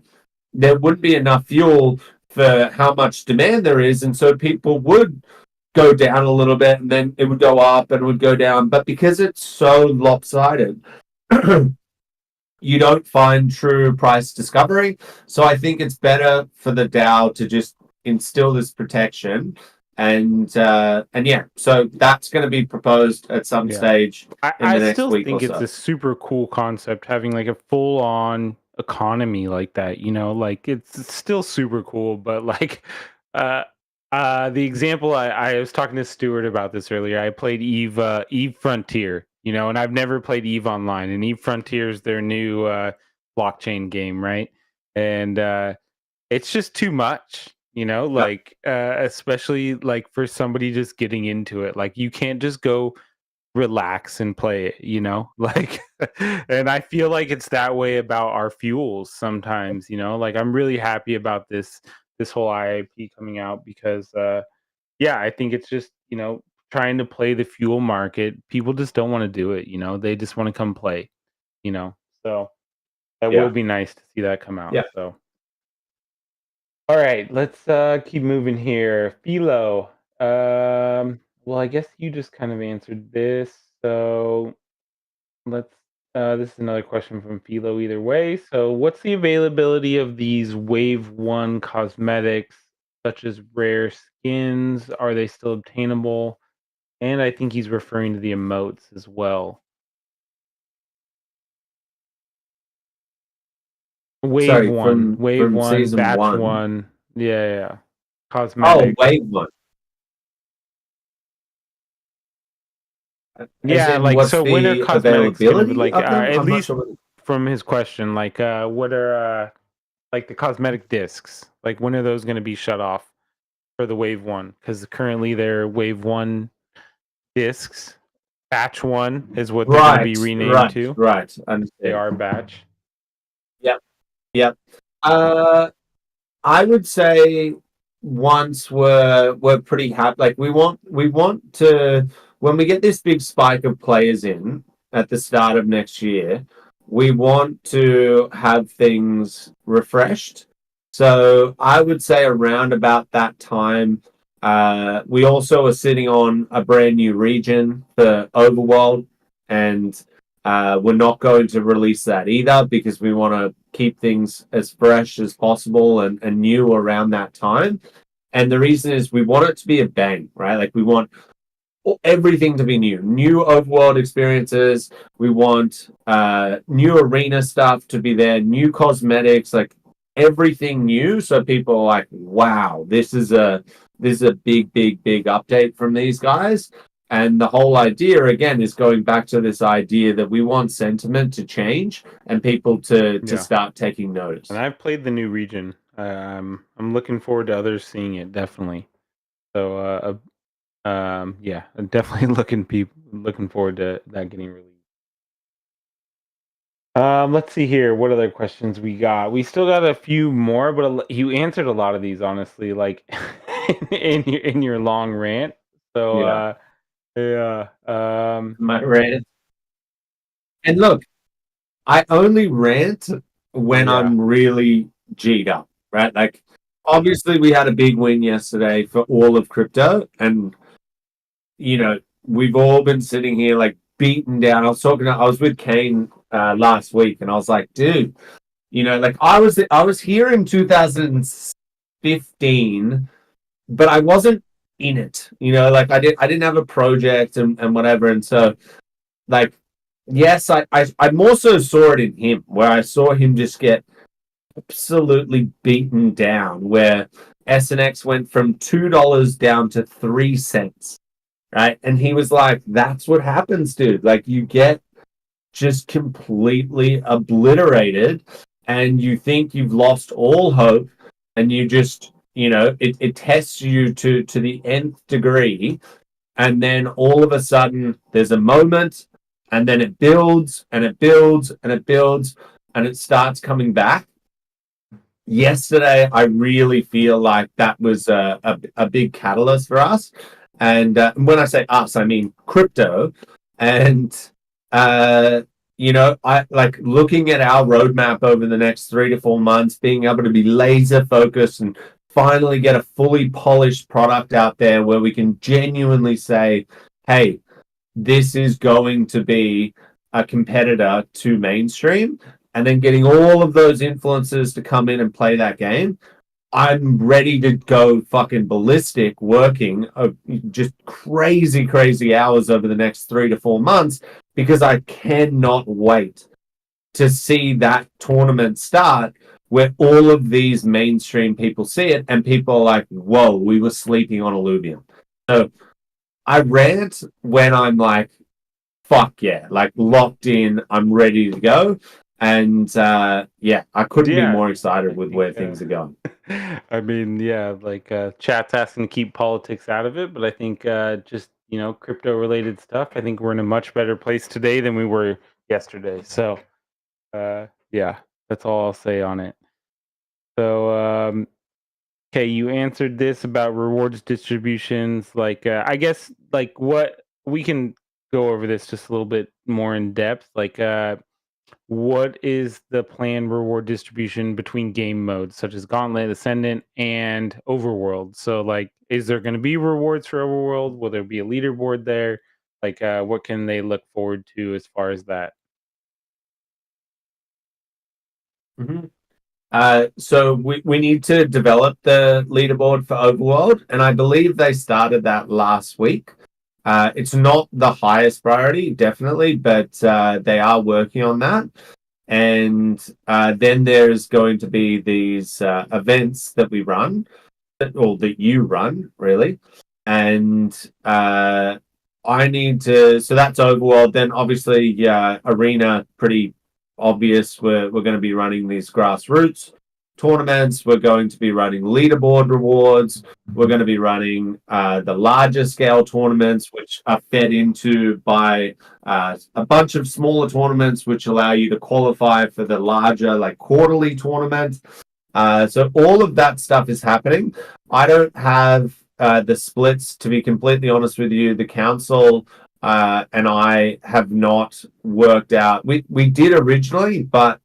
there wouldn't be enough fuel for how much demand there is, and so people would go down a little bit and then it would go up and it would go down. But because it's so lopsided, you don't find true price discovery. So I think it's better for the DAO to just instill this protection. And yeah, so that's going to be proposed at some stage in the next week or so. I still think it's a super cool concept, having like a full-on economy like that, you know, like it's still super cool. But like the example, I was talking to Stuart about this earlier. I played Eve Frontier, you know, and I've never played Eve Online, and Eve Frontier is their new blockchain game, right? And it's just too much, you know, like especially like for somebody just getting into it. Like you can't just go relax and play it, you know, like and I feel like it's that way about our fuels sometimes, you know. Like I'm really happy about this whole IIP coming out, because yeah, I think it's just, you know, trying to play the fuel market. People just don't want to do it, you know, they just want to come play, you know. So that will be nice to see that come out. So all right, let's keep moving here. Philo, well, I guess you just kind of answered this, so let's this is another question from Philo either way. So what's the availability of these wave 1 cosmetics, such as rare skins? Are they still obtainable? And I think he's referring to the emotes as well. Wave 1, wave 1, batch 1. Yeah. Cosmetic. Oh, wave 1. Yeah, like, so when are cosmetics gonna be, like, at least sure. from his question, like, what are like the cosmetic discs? Like, when are those gonna be shut off for the wave 1? Because currently they're wave 1 discs. Batch 1 is what they're gonna be renamed to. Right. They are batch. Yep. I would say once we're pretty happy, like we want to, when we get this big spike of players in at the start of next year, we want to have things refreshed. So I would say around about that time, we also are sitting on a brand new region for Overworld, and we're not going to release that either, because we want to keep things as fresh as possible and new around that time. And the reason is we want it to be a bang, right? Like we want everything to be new overworld experiences. We want new arena stuff to be there, new cosmetics, like everything new. So people are like, wow, this is a big update from these guys. And the whole idea, again, is going back to this idea that we want sentiment to change and people to start taking notice. And I've played the new region. I'm looking forward to others seeing it, definitely. So, yeah, I'm definitely looking forward to that getting released. Let's see here. What other questions we got? We still got a few more, but you answered a lot of these, honestly, like in your long rant. So, yeah. My rant. And look, I only rant when I'm really G'd up, right? Like, obviously, we had a big win yesterday for all of crypto, and you know, we've all been sitting here like beaten down. I was with Kane last week, and I was like, dude, you know, like I was here in 2015, but I wasn't in it, you know, like I didn't have a project and whatever. And so like, yes, I more so saw it in him, where I saw him just get absolutely beaten down, where SNX went from $2 down to 3 cents, right? And he was like, that's what happens, dude. Like you get just completely obliterated and you think you've lost all hope, and you just, you know, it tests you to the nth degree, and then all of a sudden there's a moment, and then it builds and it builds and it builds and it starts coming back. Yesterday I really feel like that was a big catalyst for us, and when I say us, I mean crypto. And you know, I like looking at our roadmap over the next 3 to 4 months, being able to be laser focused and finally get a fully polished product out there where we can genuinely say, hey, this is going to be a competitor to mainstream, and then getting all of those influencers to come in and play that game. I'm ready to go fucking ballistic, working just crazy, crazy hours over the next 3 to 4 months, because I cannot wait to see that tournament start where all of these mainstream people see it and people are like, whoa, we were sleeping on Illuvium. So I rant when I'm like, fuck yeah, like locked in, I'm ready to go. And yeah, I couldn't be more excited with where things are going. I mean, yeah, like chat's asking to keep politics out of it, but I think just crypto related stuff. I think we're in a much better place today than we were yesterday. So yeah, that's all I'll say on it. So okay, you answered this about rewards distributions. Like I guess like what we can go over this just a little bit more in depth. Like what is the planned reward distribution between game modes such as Gauntlet, Ascendant, and Overworld? So, like, is there going to be rewards for Overworld? Will there be a leaderboard there? Like, what can they look forward to as far as that? Mm-hmm. So we need to develop the leaderboard for Overworld, and I believe they started that last week. It's not the highest priority, definitely, but they are working on that. And then there's going to be these events that we run, or that you run, really. And I need to, so that's Overworld. Then obviously, Arena, pretty obvious. We're going to be running these grassroots tournaments. We're going to be running leaderboard rewards. We're going to be running the larger scale tournaments, which are fed into by a bunch of smaller tournaments, which allow you to qualify for the larger, like quarterly tournament. So all of that stuff is happening. I don't have the splits, to be completely honest with you. The council and I have not worked out. We did originally, but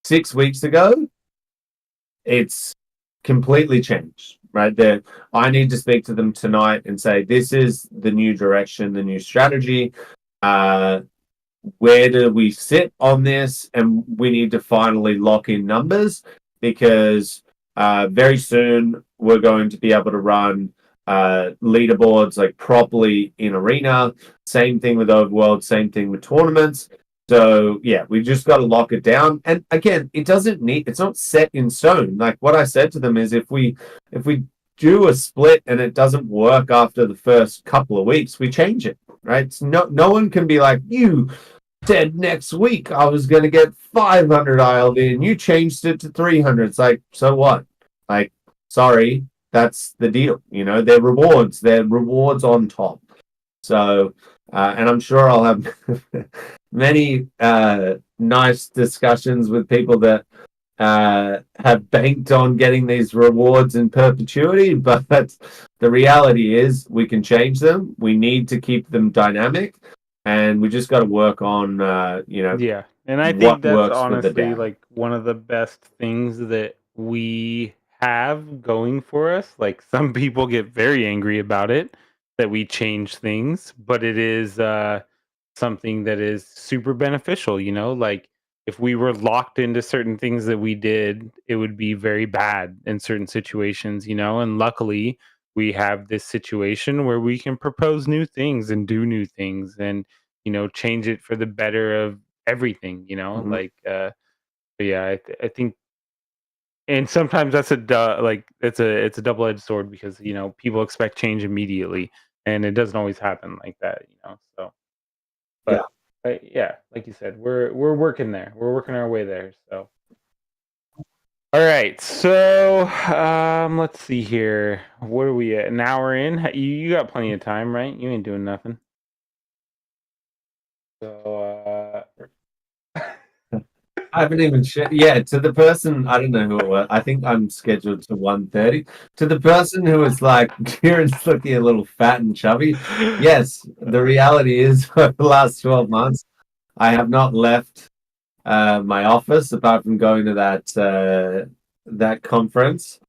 6 weeks ago, it's completely changed. Right there, I need to speak to them tonight and say, this is the new direction, the new strategy. Where do we sit on this? And we need to finally lock in numbers, because very soon we're going to be able to run leaderboards like properly in Arena. Same thing with Overworld, same thing with tournaments. So yeah, we just got to lock it down. And again, it's not set in stone. Like what I said to them is, if we do a split and it doesn't work after the first couple of weeks, we change it. Right? So no one can be like, you said next week I was going to get 500 ILD and you changed it to 300. It's like, so what? Like, sorry, that's the deal. They're rewards on top. So, and I'm sure I'll have many nice discussions with people that have banked on getting these rewards in perpetuity. But the reality is, we can change them. We need to keep them dynamic, and we just got to work on Yeah, and I think that's honestly like one of the best things that we have going for us. Like, some people get very angry about it that we change things, but it is something that is super beneficial. Like, if we were locked into certain things that we did, it would be very bad in certain situations. And luckily, we have this situation where we can propose new things and do new things and change it for the better of everything. Mhm. Like yeah, I think, and sometimes that's like it's a double-edged sword, because people expect change immediately, and it doesn't always happen like that. So Yeah. but yeah, like you said, we're working there, we're working our way there. So all right, so let's see here, what are we at, an hour in? You got plenty of time, right? You ain't doing nothing. So I haven't even yeah, to the person, I don't know who it was. I think I'm scheduled to 1:30. To the person who was like, Kieran's looking a little fat and chubby. Yes, the reality is, for the last 12 months, I have not left my office apart from going to that conference.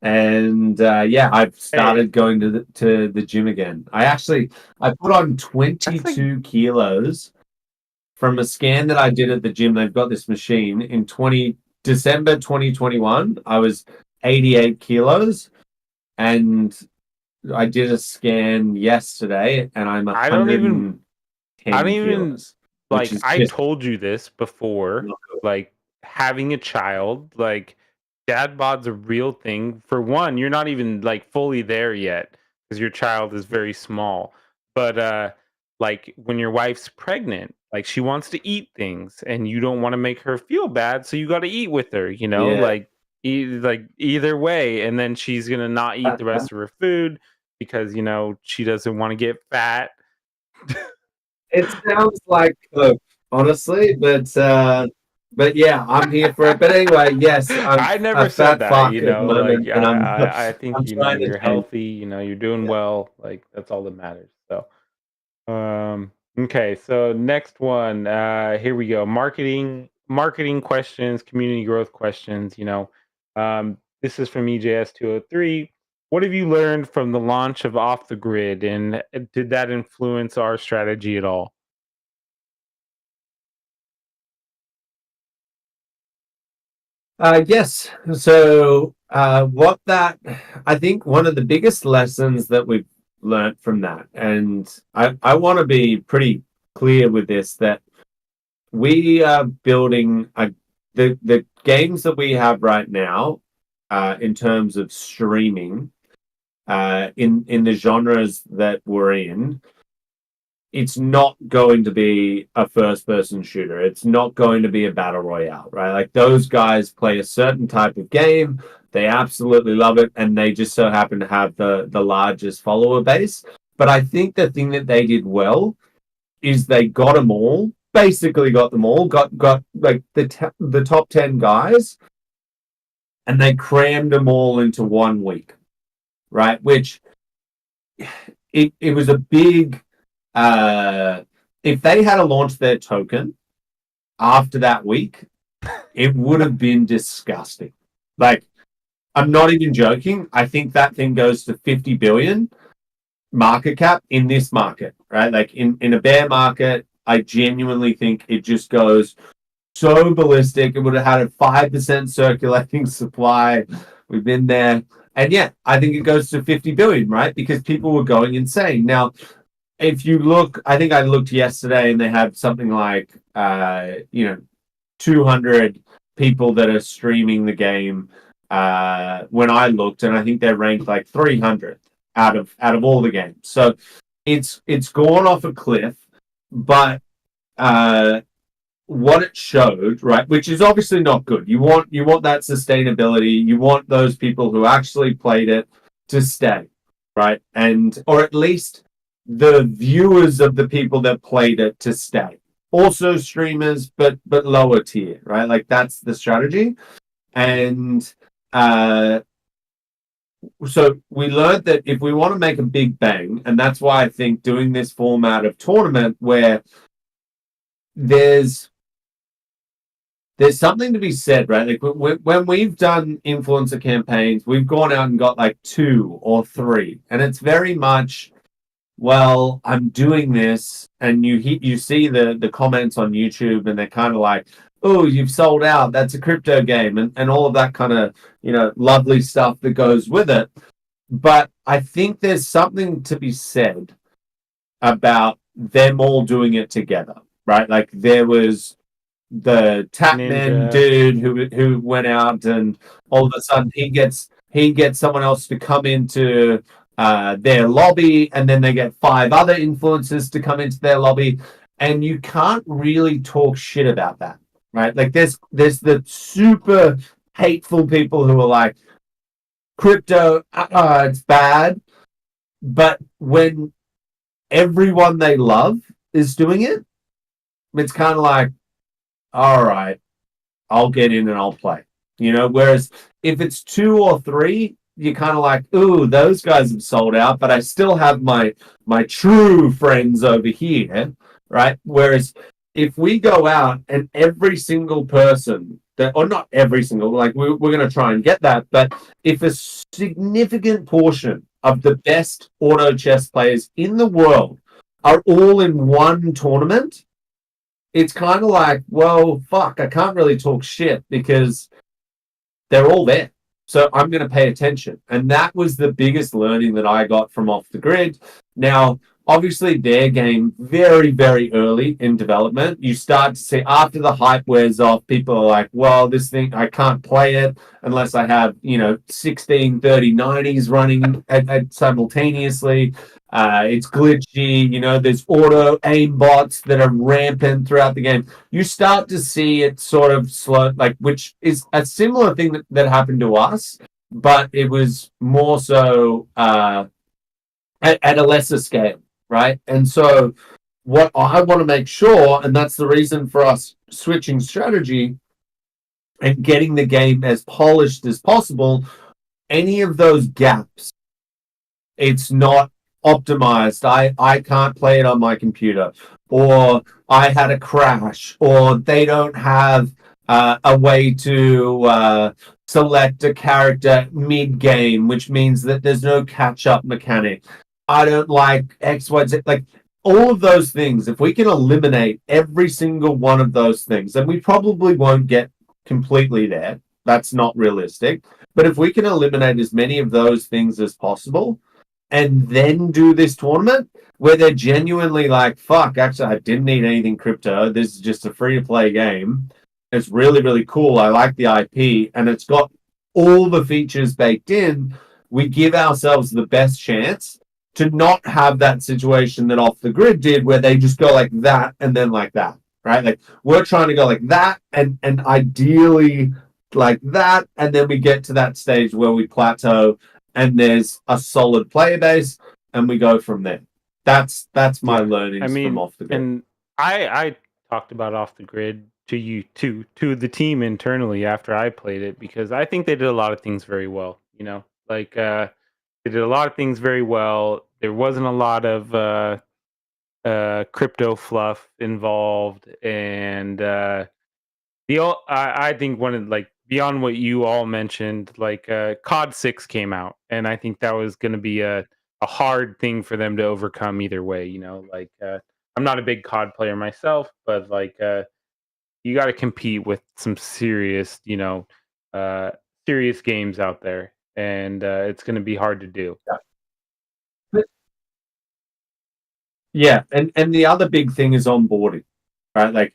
And I've started going to the gym again. I put on 22 kilos from a scan that I did at the gym. They've got this machine in December 2021. I was 88 kilos, and I did a scan yesterday, and I'm 110 I don't even kilos. like. I told you this before. Like having a child, like dad bod's a real thing. For one, you're not even like fully there yet because your child is very small. But like when your wife's pregnant, like she wants to eat things, and you don't want to make her feel bad, so you got to eat with her. You know, like either way, and then she's gonna not eat the rest of her food because she doesn't want to get fat. It sounds like honestly, but yeah, I'm here for it. But anyway, yes, I never a said fat that, fuck at the moment, and I think I'm trying to you're change. healthy, you're doing well, like that's all that matters. So, okay, so next one, here we go. Marketing questions, community growth questions. This is from EJS 203. What have you learned from the launch of Off the Grid, and did that influence our strategy at all? Yes. So, I think one of the biggest lessons that we've learned from that, and I want to be pretty clear with this, that we are building the games that we have right now, in terms of streaming, in the genres that we're in. It's not going to be a first person shooter. It's not going to be a battle royale, right? Like those guys play a certain type of game. They absolutely love it. And they just so happen to have the largest follower base. But I think the thing that they did well is they got them all, basically got them all, got like the top 10 guys, and they crammed them all into 1 week, right? Which it was a big, if they had launched their token after that week, it would have been disgusting. Like, I'm not even joking. I think that thing goes to 50 billion market cap in this market, right? Like in a bear market, I genuinely think it just goes so ballistic. It would have had a 5% circulating supply. We've been there. And yeah, I think it goes to 50 billion, right? Because people were going insane. Now, if you look, I think I looked yesterday and they have something like 200 people that are streaming the game, when I looked, and I think they're ranked like 300th out of all the games. So it's gone off a cliff. But what it showed, right, which is obviously not good. You want that sustainability. You want those people who actually played it to stay, right? And or at least the viewers of the people that played it to stay. Also streamers, but lower tier, right? Like that's the strategy. And so we learned that if we want to make a big bang, and that's why I think doing this format of tournament where there's something to be said, right? Like when we've done influencer campaigns, we've gone out and got like 2 or 3, and it's very much, well, I'm doing this, and you see the comments on YouTube, and they're kind of like, oh, you've sold out. That's a crypto game, and all of that kind of lovely stuff that goes with it. But I think there's something to be said about them all doing it together, right? Like there was the Tapman dude who went out, and all of a sudden he gets someone else to come into their lobby, and then they get 5 other influencers to come into their lobby, and you can't really talk shit about that, right? Like there's the super hateful people who are like, crypto, it's bad. But when everyone they love is doing it, it's kind of like, all right, I'll get in and I'll play. Whereas if it's 2 or 3, you're kind of like, ooh, those guys have sold out, but I still have my true friends over here, right? Whereas if we go out and every single person or not every single, like we're going to try and get that, but if a significant portion of the best auto chess players in the world are all in one tournament, it's kind of like, well, fuck, I can't really talk shit because they're all there. So I'm going to pay attention. And that was the biggest learning that I got from Off the Grid. Now, obviously, their game very, very early in development. You start to see after the hype wears off, people are like, well, this thing, I can't play it unless I have, 16, 30, 90s running at simultaneously. It's glitchy, there's auto aim bots that are rampant throughout the game. You start to see it sort of slow, which is a similar thing that happened to us, but it was more so at a lesser scale, right? And so what I want to make sure, and that's the reason for us switching strategy and getting the game as polished as possible, any of those gaps, it's not optimized. I can't play it on my computer, or I had a crash, or they don't have a way to select a character mid-game, which means that there's no catch-up mechanic. I don't like X, Y, Z. Like, all of those things, if we can eliminate every single one of those things, and we probably won't get completely there, that's not realistic, but if we can eliminate as many of those things as possible, and then do this tournament where they're genuinely like, fuck, actually, I didn't need anything crypto. This is just a free-to-play game. It's really, really cool. I like the IP, and it's got all the features baked in. We give ourselves the best chance to not have that situation that Off the Grid did, where they just go like that and then like that, right? Like, we're trying to go like that and ideally like that, and then we get to that stage where we plateau and there's a solid player base, and we go from there. That's my learnings from Off the Grid. And I talked about Off the Grid to you to the team internally after I played it, because I think they did a lot of things very well. They did a lot of things very well. There wasn't a lot of crypto fluff involved, and I think one of, beyond what you all mentioned, COD 6 came out, and I think that was going to be a hard thing for them to overcome either way. I'm not a big COD player myself, but you got to compete with some serious, serious games out there, and it's going to be hard to do. Yeah, and the other big thing is onboarding, right? Like,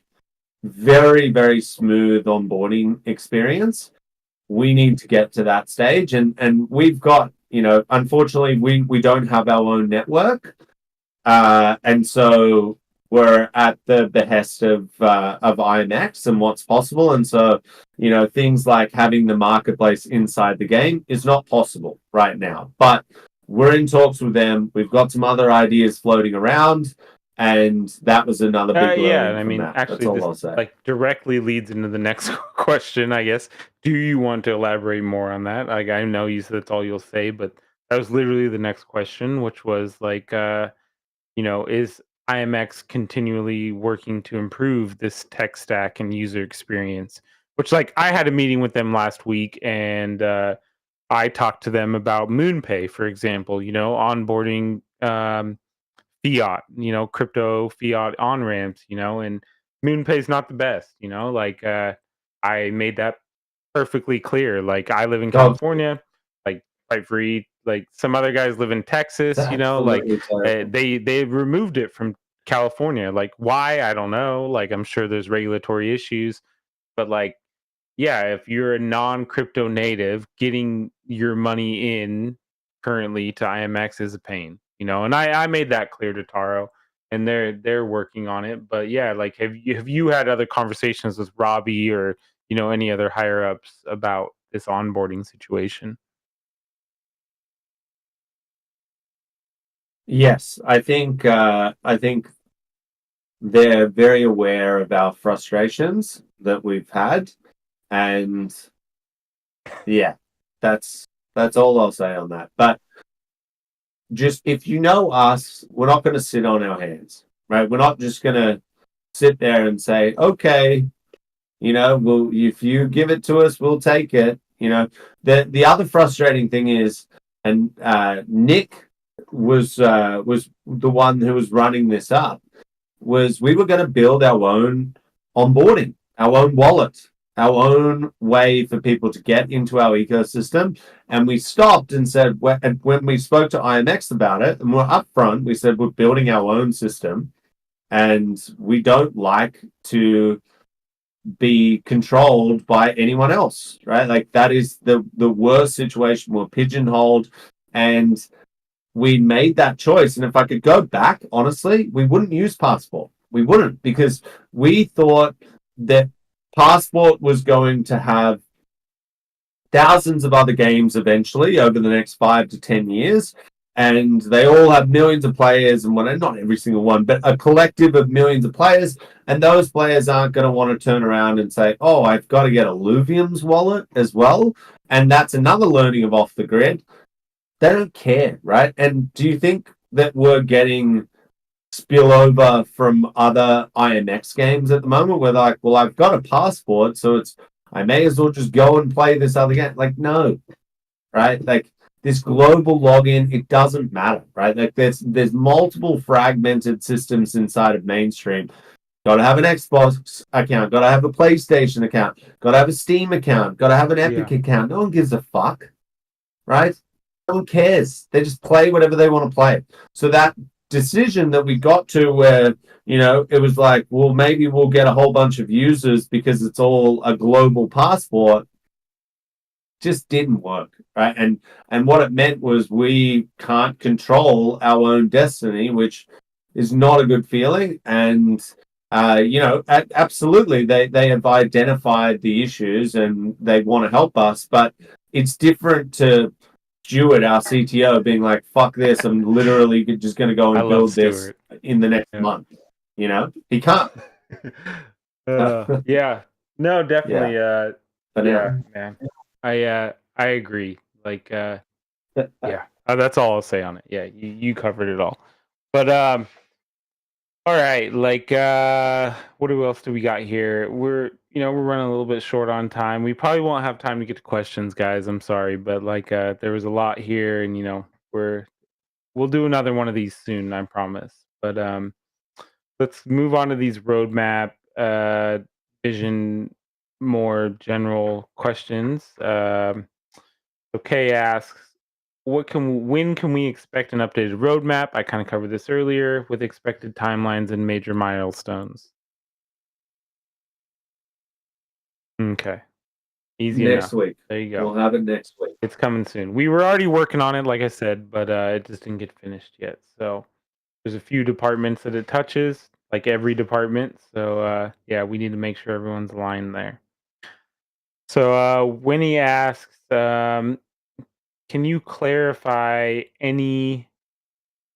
very, very smooth onboarding experience. We need to get to that stage, and we've got, unfortunately, we don't have our own network, and so we're at the behest of IMX and what's possible, and so things like having the marketplace inside the game is not possible right now, but we're in talks with them. We've got some other ideas floating around, and that was another big learning. Yeah, and I mean, actually, this directly leads into the next question, I guess. Do you want to elaborate more on that? I know you said that's all you'll say, but that was literally the next question, which was is IMX continually working to improve this tech stack and user experience? Which, I had a meeting with them last week, and I talked to them about MoonPay, for example, onboarding fiat, crypto fiat on ramps, and MoonPay's not the best, I made that perfectly clear. I live in California, quite free. Some other guys live in Texas, they removed it from California. Why? I don't know. I'm sure there's regulatory issues, but yeah, if you're a non-crypto native, getting your money in currently to IMX is a pain, and I made that clear to Taro, and they're working on it. But yeah, have you had other conversations with Robbie or any other higher ups about this onboarding situation? Yes, I think they're very aware of our frustrations that we've had, and yeah, that's all I'll say on that. But just, if you know us, we're not going to sit on our hands, right? We're not just going to sit there and say, okay, We'll, if you give it to us, we'll take it. The other frustrating thing is, and Nick was the one who was running this up, was we were going to build our own onboarding, our own wallet, our own way for people to get into our ecosystem. And we stopped and said, when we spoke to IMX about it, and we're upfront, we said we're building our own system, and we don't like to be controlled by anyone else, right? Like that is the worst situation. We're pigeonholed, and we made that choice. And if I could go back, honestly, we wouldn't use Passport. We wouldn't, because we thought that Passport was going to have thousands of other games eventually over the next 5 to 10 years. And they all have millions of players, and not every single one, but a collective of millions of players. And those players aren't going to want to turn around and say, oh, I've got to get Illuvium's wallet as well. And that's another learning of off the grid. They don't care, right? And do you think that we're getting spillover from other IMX games at the moment? We're like, well, I've got a Passport, so I may as well just go and play this other game. Like, no, right? Like, this global login, it doesn't matter, right? Like, there's multiple fragmented systems inside of mainstream. Got to have an Xbox account, got to have a PlayStation account, got to have a Steam account, got to have an Epic account. No one gives a fuck, right? No one cares. They just play whatever they want to play. So that decision that we got to where, it was like, well, maybe we'll get a whole bunch of users because it's all a global Passport, just didn't work, right? And what it meant was we can't control our own destiny, which is not a good feeling. And absolutely, they have identified the issues and they want to help us, but it's different to Stuart, our CTO, being like, fuck this, I'm literally just going to go and build this in the next month. He can't. Yeah. No, definitely. Man. I agree. Like, yeah, that's all I'll say on it. Yeah, you covered it all. But all right. Like, what else do we got here? We're running a little bit short on time. We probably won't have time to get to questions, guys. I'm sorry, but like, there was a lot here, and we'll do another one of these soon, I promise. But let's move on to these roadmap, vision, more general questions. Okay, asks, when can we expect an updated roadmap? I kind of covered this earlier, with expected timelines and major milestones. Okay. Easy enough. Next week. There you go. We'll have it next week. It's coming soon. We were already working on it, like I said, but it just didn't get finished yet. So there's a few departments that it touches, like every department. So yeah, we need to make sure everyone's aligned there. So Winnie asks, can you clarify any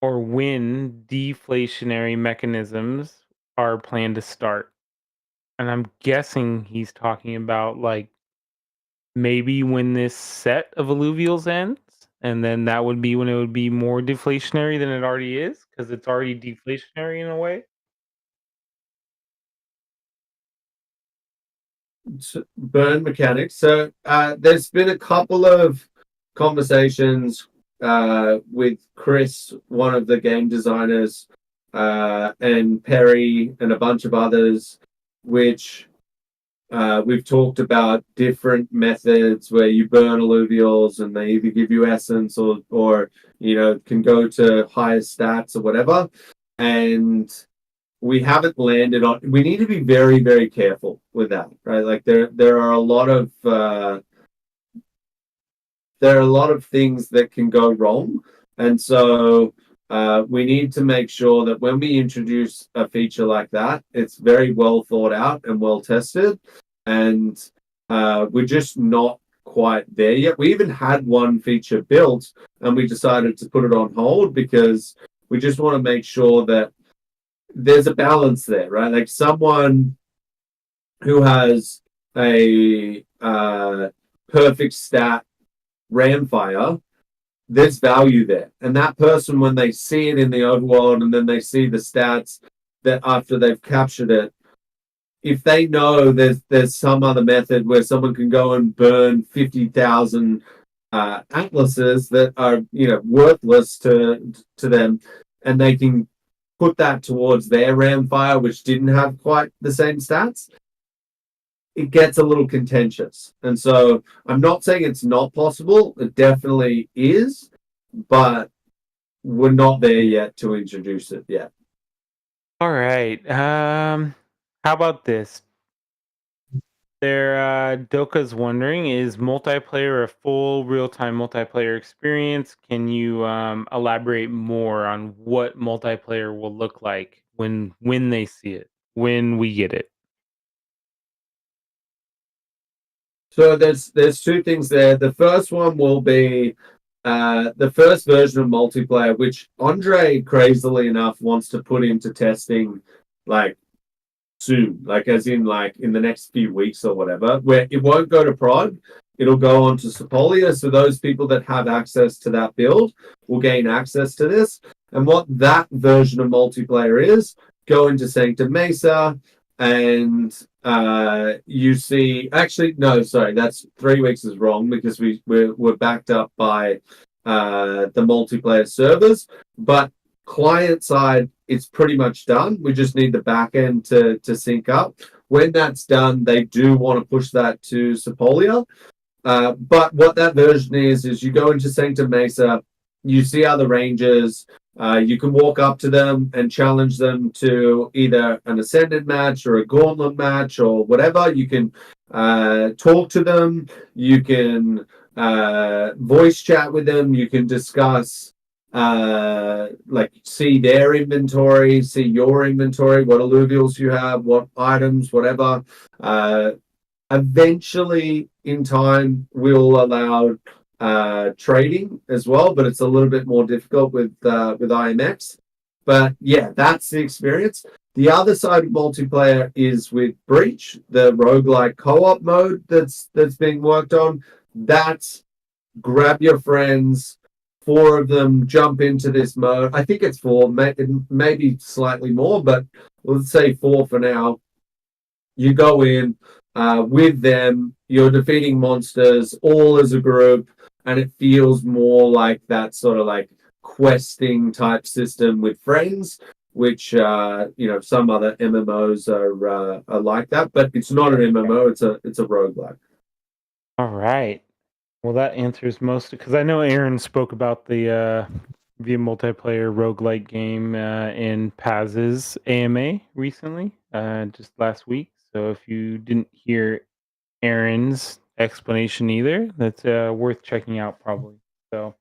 or when deflationary mechanisms are planned to start? And I'm guessing he's talking about like maybe when this set of Illuvials ends, and then that would be when it would be more deflationary than it already is, because it's already deflationary in a way. Burn mechanics. So there's been a couple of conversations with Chris, one of the game designers, and Perry and a bunch of others, which we've talked about different methods where you burn alluvials and they either give you essence or can go to higher stats or whatever. And we haven't landed on. We need to be very, very careful with that, right? Like there are a lot of things that can go wrong, and so we need to make sure that when we introduce a feature like that, it's very well thought out and well tested. And we're just not quite there yet. We even had one feature built, and we decided to put it on hold because we just want to make sure that there's a balance there, right? Like someone who has a perfect stat Ramfire, there's value there. And that person, when they see it in the overworld and then they see the stats that after they've captured it, if they know there's some other method where someone can go and burn 50,000 atlases that are worthless to them, and they can put that towards their Ramfire, which didn't have quite the same stats, it gets a little contentious. And so I'm not saying it's not possible. It definitely is, but we're not there yet to introduce it yet. All right. How about this? Doka's wondering, is multiplayer a full real-time multiplayer experience? Can you elaborate more on what multiplayer will look like when they see it, when we get it? So there's two things there. The first one will be the first version of multiplayer, which Andre, crazily enough, wants to put into testing like soon, like as in like in the next few weeks or whatever, where it won't go to prod. It'll go on to Sepolia. So those people that have access to that build will gain access to this. And what that version of multiplayer is, go into Sanctum Mesa, and you see, actually, no, sorry, that's 3 weeks is wrong, because we're backed up by the multiplayer servers. But client side, it's pretty much done. We just need the back end to sync up. When that's done, they do want to push that to Sepolia. But what that version is you go into Sanctum Mesa, you see other rangers, you can walk up to them and challenge them to either an Ascended match or a Gauntlet match or whatever. You can talk to them, you can voice chat with them, you can discuss like see their inventory, see your inventory, what alluvials you have, what items, whatever. Eventually in time we'll allow trading as well, but it's a little bit more difficult with IMX. But yeah, that's the experience. The other side of multiplayer is with Breach, the roguelike co-op mode that's being worked on. That's grab your friends, 4 of them, jump into this mode. I think it's 4, maybe slightly more, but let's say 4 for now. You go in with them, you're defeating monsters all as a group, and it feels more like that sort of like questing type system with friends, which some other MMOs are like that, but it's not an MMO, it's a roguelike. All right. Well, that answers most, because I know Aaron spoke about the multiplayer roguelike game in Paz's AMA recently, just last week. So if you didn't hear Aaron's explanation either, that's worth checking out probably. So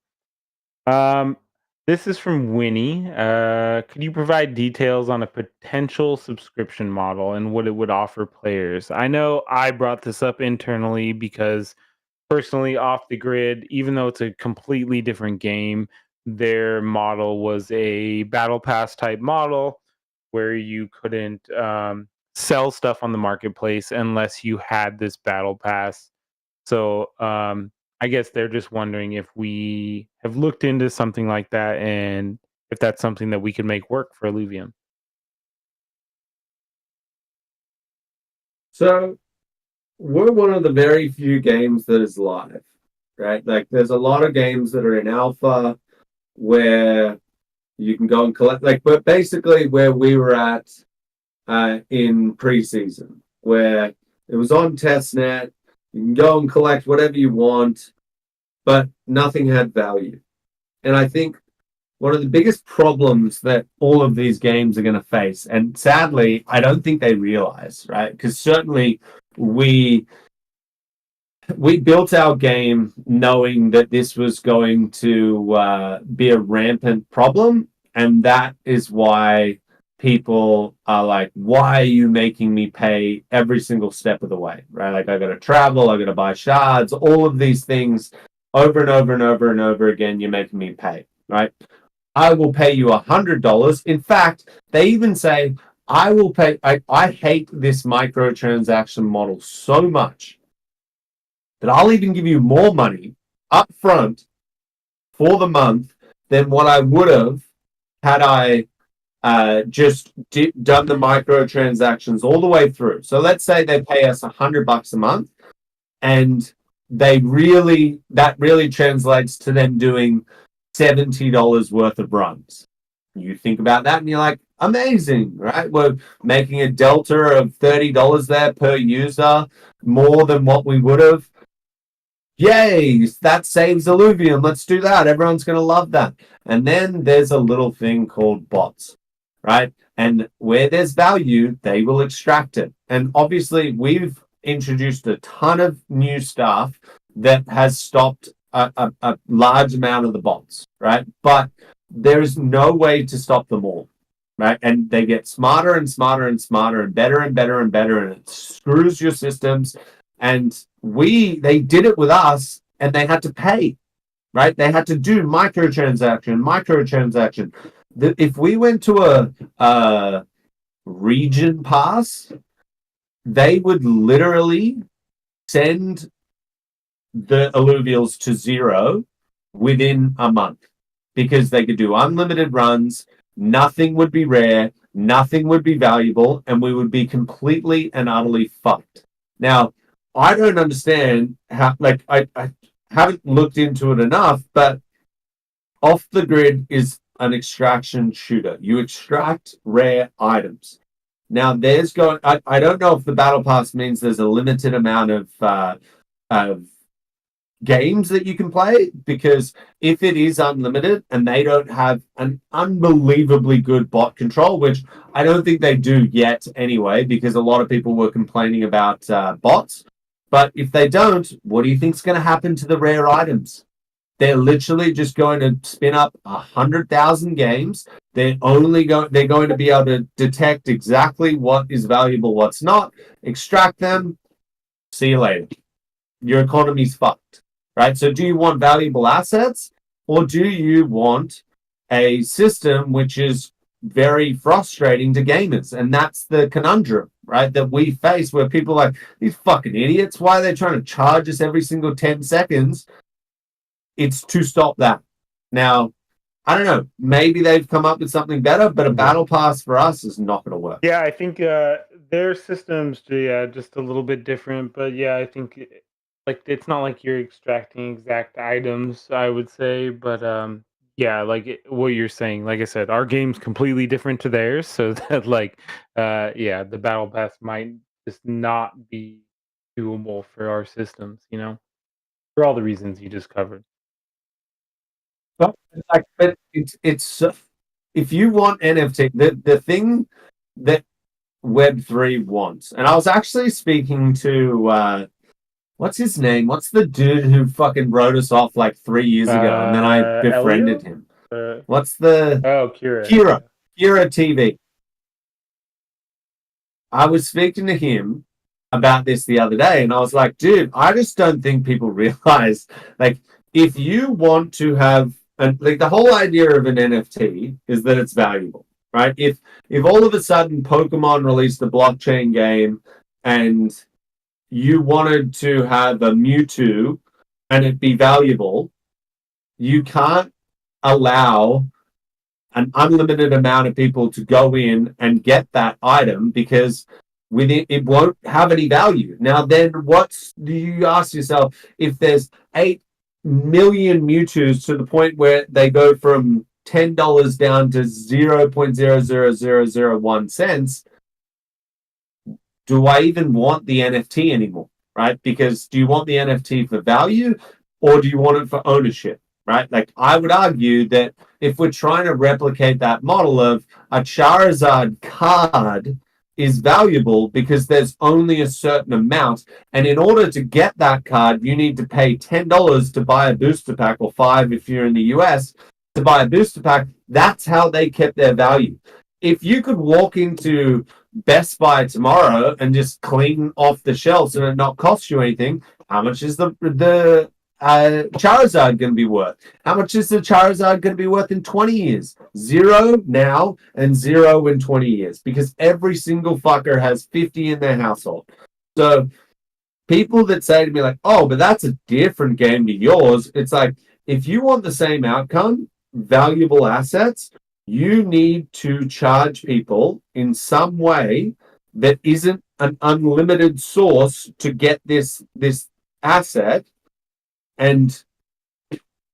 this is from Winnie. Could you provide details on a potential subscription model and what it would offer players? I know I brought this up internally because personally, Off the Grid, even though it's a completely different game, their model was a battle pass type model where you couldn't sell stuff on the marketplace unless you had this battle pass. So I guess they're just wondering if we have looked into something like that and if that's something that we could make work for Illuvium. So we're one of the very few games that is live, right? Like there's a lot of games that are in alpha where you can go and collect, like, but basically where we were at in preseason, where it was on testnet, you can go and collect whatever you want, but nothing had value. And I think one of the biggest problems that all of these games are going to face, and sadly, I don't think they realize, right? Because certainly we built our game knowing that this was going to be a rampant problem, and that is why people are like, why are you making me pay every single step of the way, right? Like I got to travel, I got to buy shards, all of these things over and over and over and over again, you're making me pay, right? I will pay you $100. In fact, they even say, I will pay, I hate this microtransaction model so much that I'll even give you more money up front for the month than what I would have had I just done the microtransactions all the way through. So let's say they pay us $100 a month, and that really translates to them doing $70 worth of runs. You think about that and you're like, amazing, right? We're making a delta of $30 there per user, more than what we would have. Yay, that saves Illuvium. Let's do that. Everyone's going to love that. And then there's a little thing called bots, right? And where there's value, they will extract it. And obviously, we've introduced a ton of new stuff that has stopped a large amount of the bots, right? But there is no way to stop them all, right? And they get smarter and smarter and smarter and better and better and better, and it screws your systems. And they did it with us, and they had to pay, right? They had to do microtransaction. If we went to a region pass, they would literally send the Illuvials to 0 within a month, because they could do unlimited runs, nothing would be rare, nothing would be valuable, and we would be completely and utterly fucked. Now, I don't understand how, I haven't looked into it enough, but off the grid is an extraction shooter. You extract rare items. Now, I don't know if the battle pass means there's a limited amount of games that you can play, because if it is unlimited and they don't have an unbelievably good bot control, which I don't think they do yet anyway, because a lot of people were complaining about bots. But if they don't, what do you think is going to happen to the rare items? They're literally just going to spin up 100,000 games. They're going to be able to detect exactly what is valuable, what's not, extract them. See you later. Your economy's fucked, right? So do you want valuable assets, or do you want a system which is very frustrating to gamers? And that's the conundrum, right, that we face, where people are like, these fucking idiots, why are they trying to charge us every single 10 seconds? It's to stop that. Now, I don't know, maybe they've come up with something better, but a battle pass for us is not going to work. Yeah, I think their systems, just a little bit different, but yeah, I think it's not like you're extracting exact items, I would say, but yeah, what you're saying, like I said, our game's completely different to theirs, so that yeah, the battle pass might just not be doable for our systems, for all the reasons you just covered. But it's if you want NFT, the thing that Web3 wants, and I was actually speaking to what's his name? What's the dude who fucking wrote us off 3 years ago, and then I befriended him? What's the Kira TV? I was speaking to him about this the other day, and I was like, dude, I just don't think people realize, if you want to have, and the whole idea of an NFT is that it's valuable, right? If all of a sudden Pokemon released a blockchain game and you wanted to have a Mewtwo and it be valuable, you can't allow an unlimited amount of people to go in and get that item, because it won't have any value. Now, then do you ask yourself, if there's 8 million Mewtwo's to the point where they go from $10 down to 0.00001 cents, do I even want the NFT anymore, right? Because do you want the NFT for value, or do you want it for ownership, right? I would argue that if we're trying to replicate that model of a Charizard card is valuable because there's only a certain amount, and in order to get that card, you need to pay $10 to buy a booster pack, or $5 if you're in the US to buy a booster pack. That's how they kept their value. If you could walk into Best Buy tomorrow and just clean off the shelves and it not cost you anything, how much is the Charizard going to be worth? How much is the Charizard going to be worth in 20 years? 0 now and 0 in 20 years, because every single fucker has 50 in their household. So people that say to me oh, but that's a different game to yours, it's if you want the same outcome, valuable assets, you need to charge people in some way that isn't an unlimited source to get this asset, and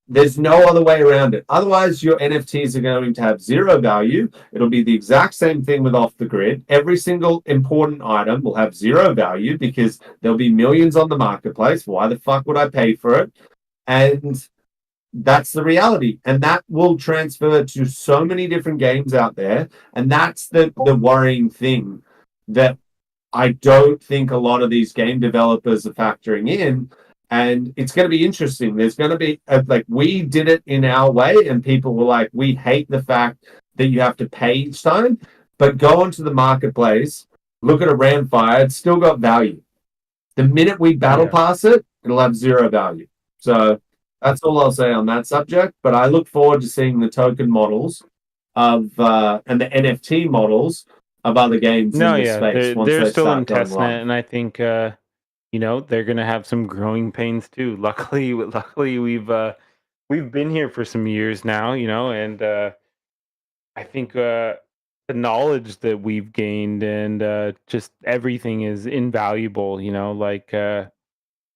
there's no other way around it. Otherwise, your NFTs are going to have zero value. It'll be the exact same thing with off the grid. Every single important item will have zero value because there'll be millions on the marketplace. Why the fuck would I pay for it? And that's the reality. And that will transfer to so many different games out there. And that's the worrying thing that I don't think a lot of these game developers are factoring in. And it's going to be interesting. There's going to be like, we did it in our way, and people were like, we hate the fact that you have to pay each time. But go onto the marketplace, look at a Ramfire, it's still got value. The minute we battle pass it, it'll have zero value. So that's all I'll say on that subject. But I look forward to seeing the token models of and the NFT models of other games in this space once they're they still in start going testnet, live. and I think they're gonna have some growing pains too. Luckily, we've been here for some years now, and I think the knowledge that we've gained and just everything is invaluable.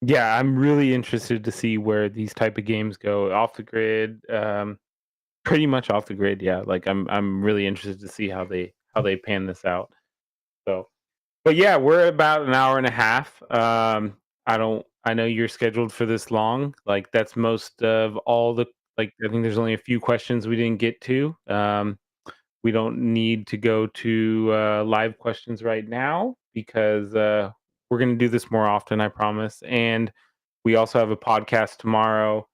Yeah, I'm really interested to see where these type of games go off the grid. Pretty much off the grid, yeah. Like I'm really interested to see how they pan this out. So, but yeah, we're about an hour and a half. I know you're scheduled for this long. Like that's most of all the I think there's only a few questions we didn't get to. We don't need to go to live questions right now because we're going to do this more often, I promise. And we also have a podcast tomorrow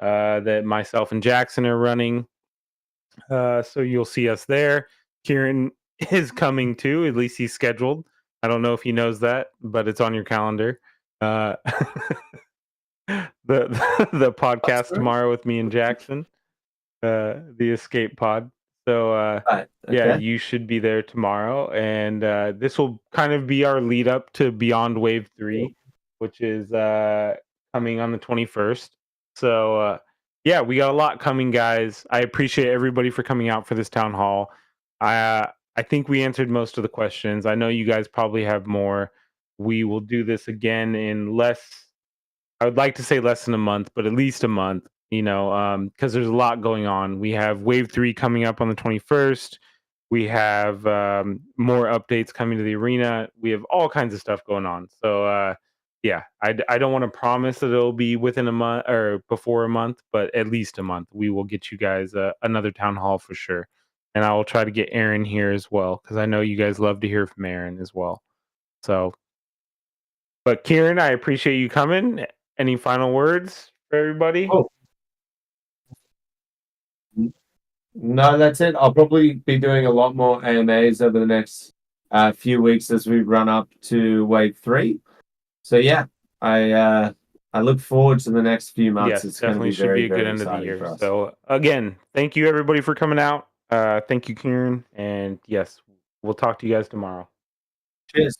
that myself and Jackson are running. So you'll see us there. Kieran is coming too. At least he's scheduled. I don't know if he knows that, but it's on your calendar. Uh, the podcast tomorrow with me and Jackson, the Escape Pod. So Right. yeah, Okay. you should be there tomorrow, and this will kind of be our lead up to Beyond Wave 3, which is coming on the 21st. So yeah, we got a lot coming, guys. I appreciate everybody for coming out for this town hall. I think we answered most of the questions. I know you guys probably have more. We will do this again in less. I would like to say less than a month, but at least a month. Because there's a lot going on. We have Wave 3 coming up on the 21st. We have more updates coming to the arena. We have all kinds of stuff going on. So yeah, I don't want to promise that it'll be within a month or before a month, but at least a month. We will get you guys another town hall for sure. And I will try to get Aaron here as well, because I know you guys love to hear from Aaron as well. So, but Kieran, I appreciate you coming. Any final words for everybody? Oh, no, that's it. I'll probably be doing a lot more AMAs over the next few weeks as we run up to Wave 3. So yeah, I look forward to the next few months. Yes, It's going to definitely be should very, be a good very end of the exciting year. for us. So again, thank you everybody for coming out. Thank you, Kieran, and yes, we'll talk to you guys tomorrow. Cheers.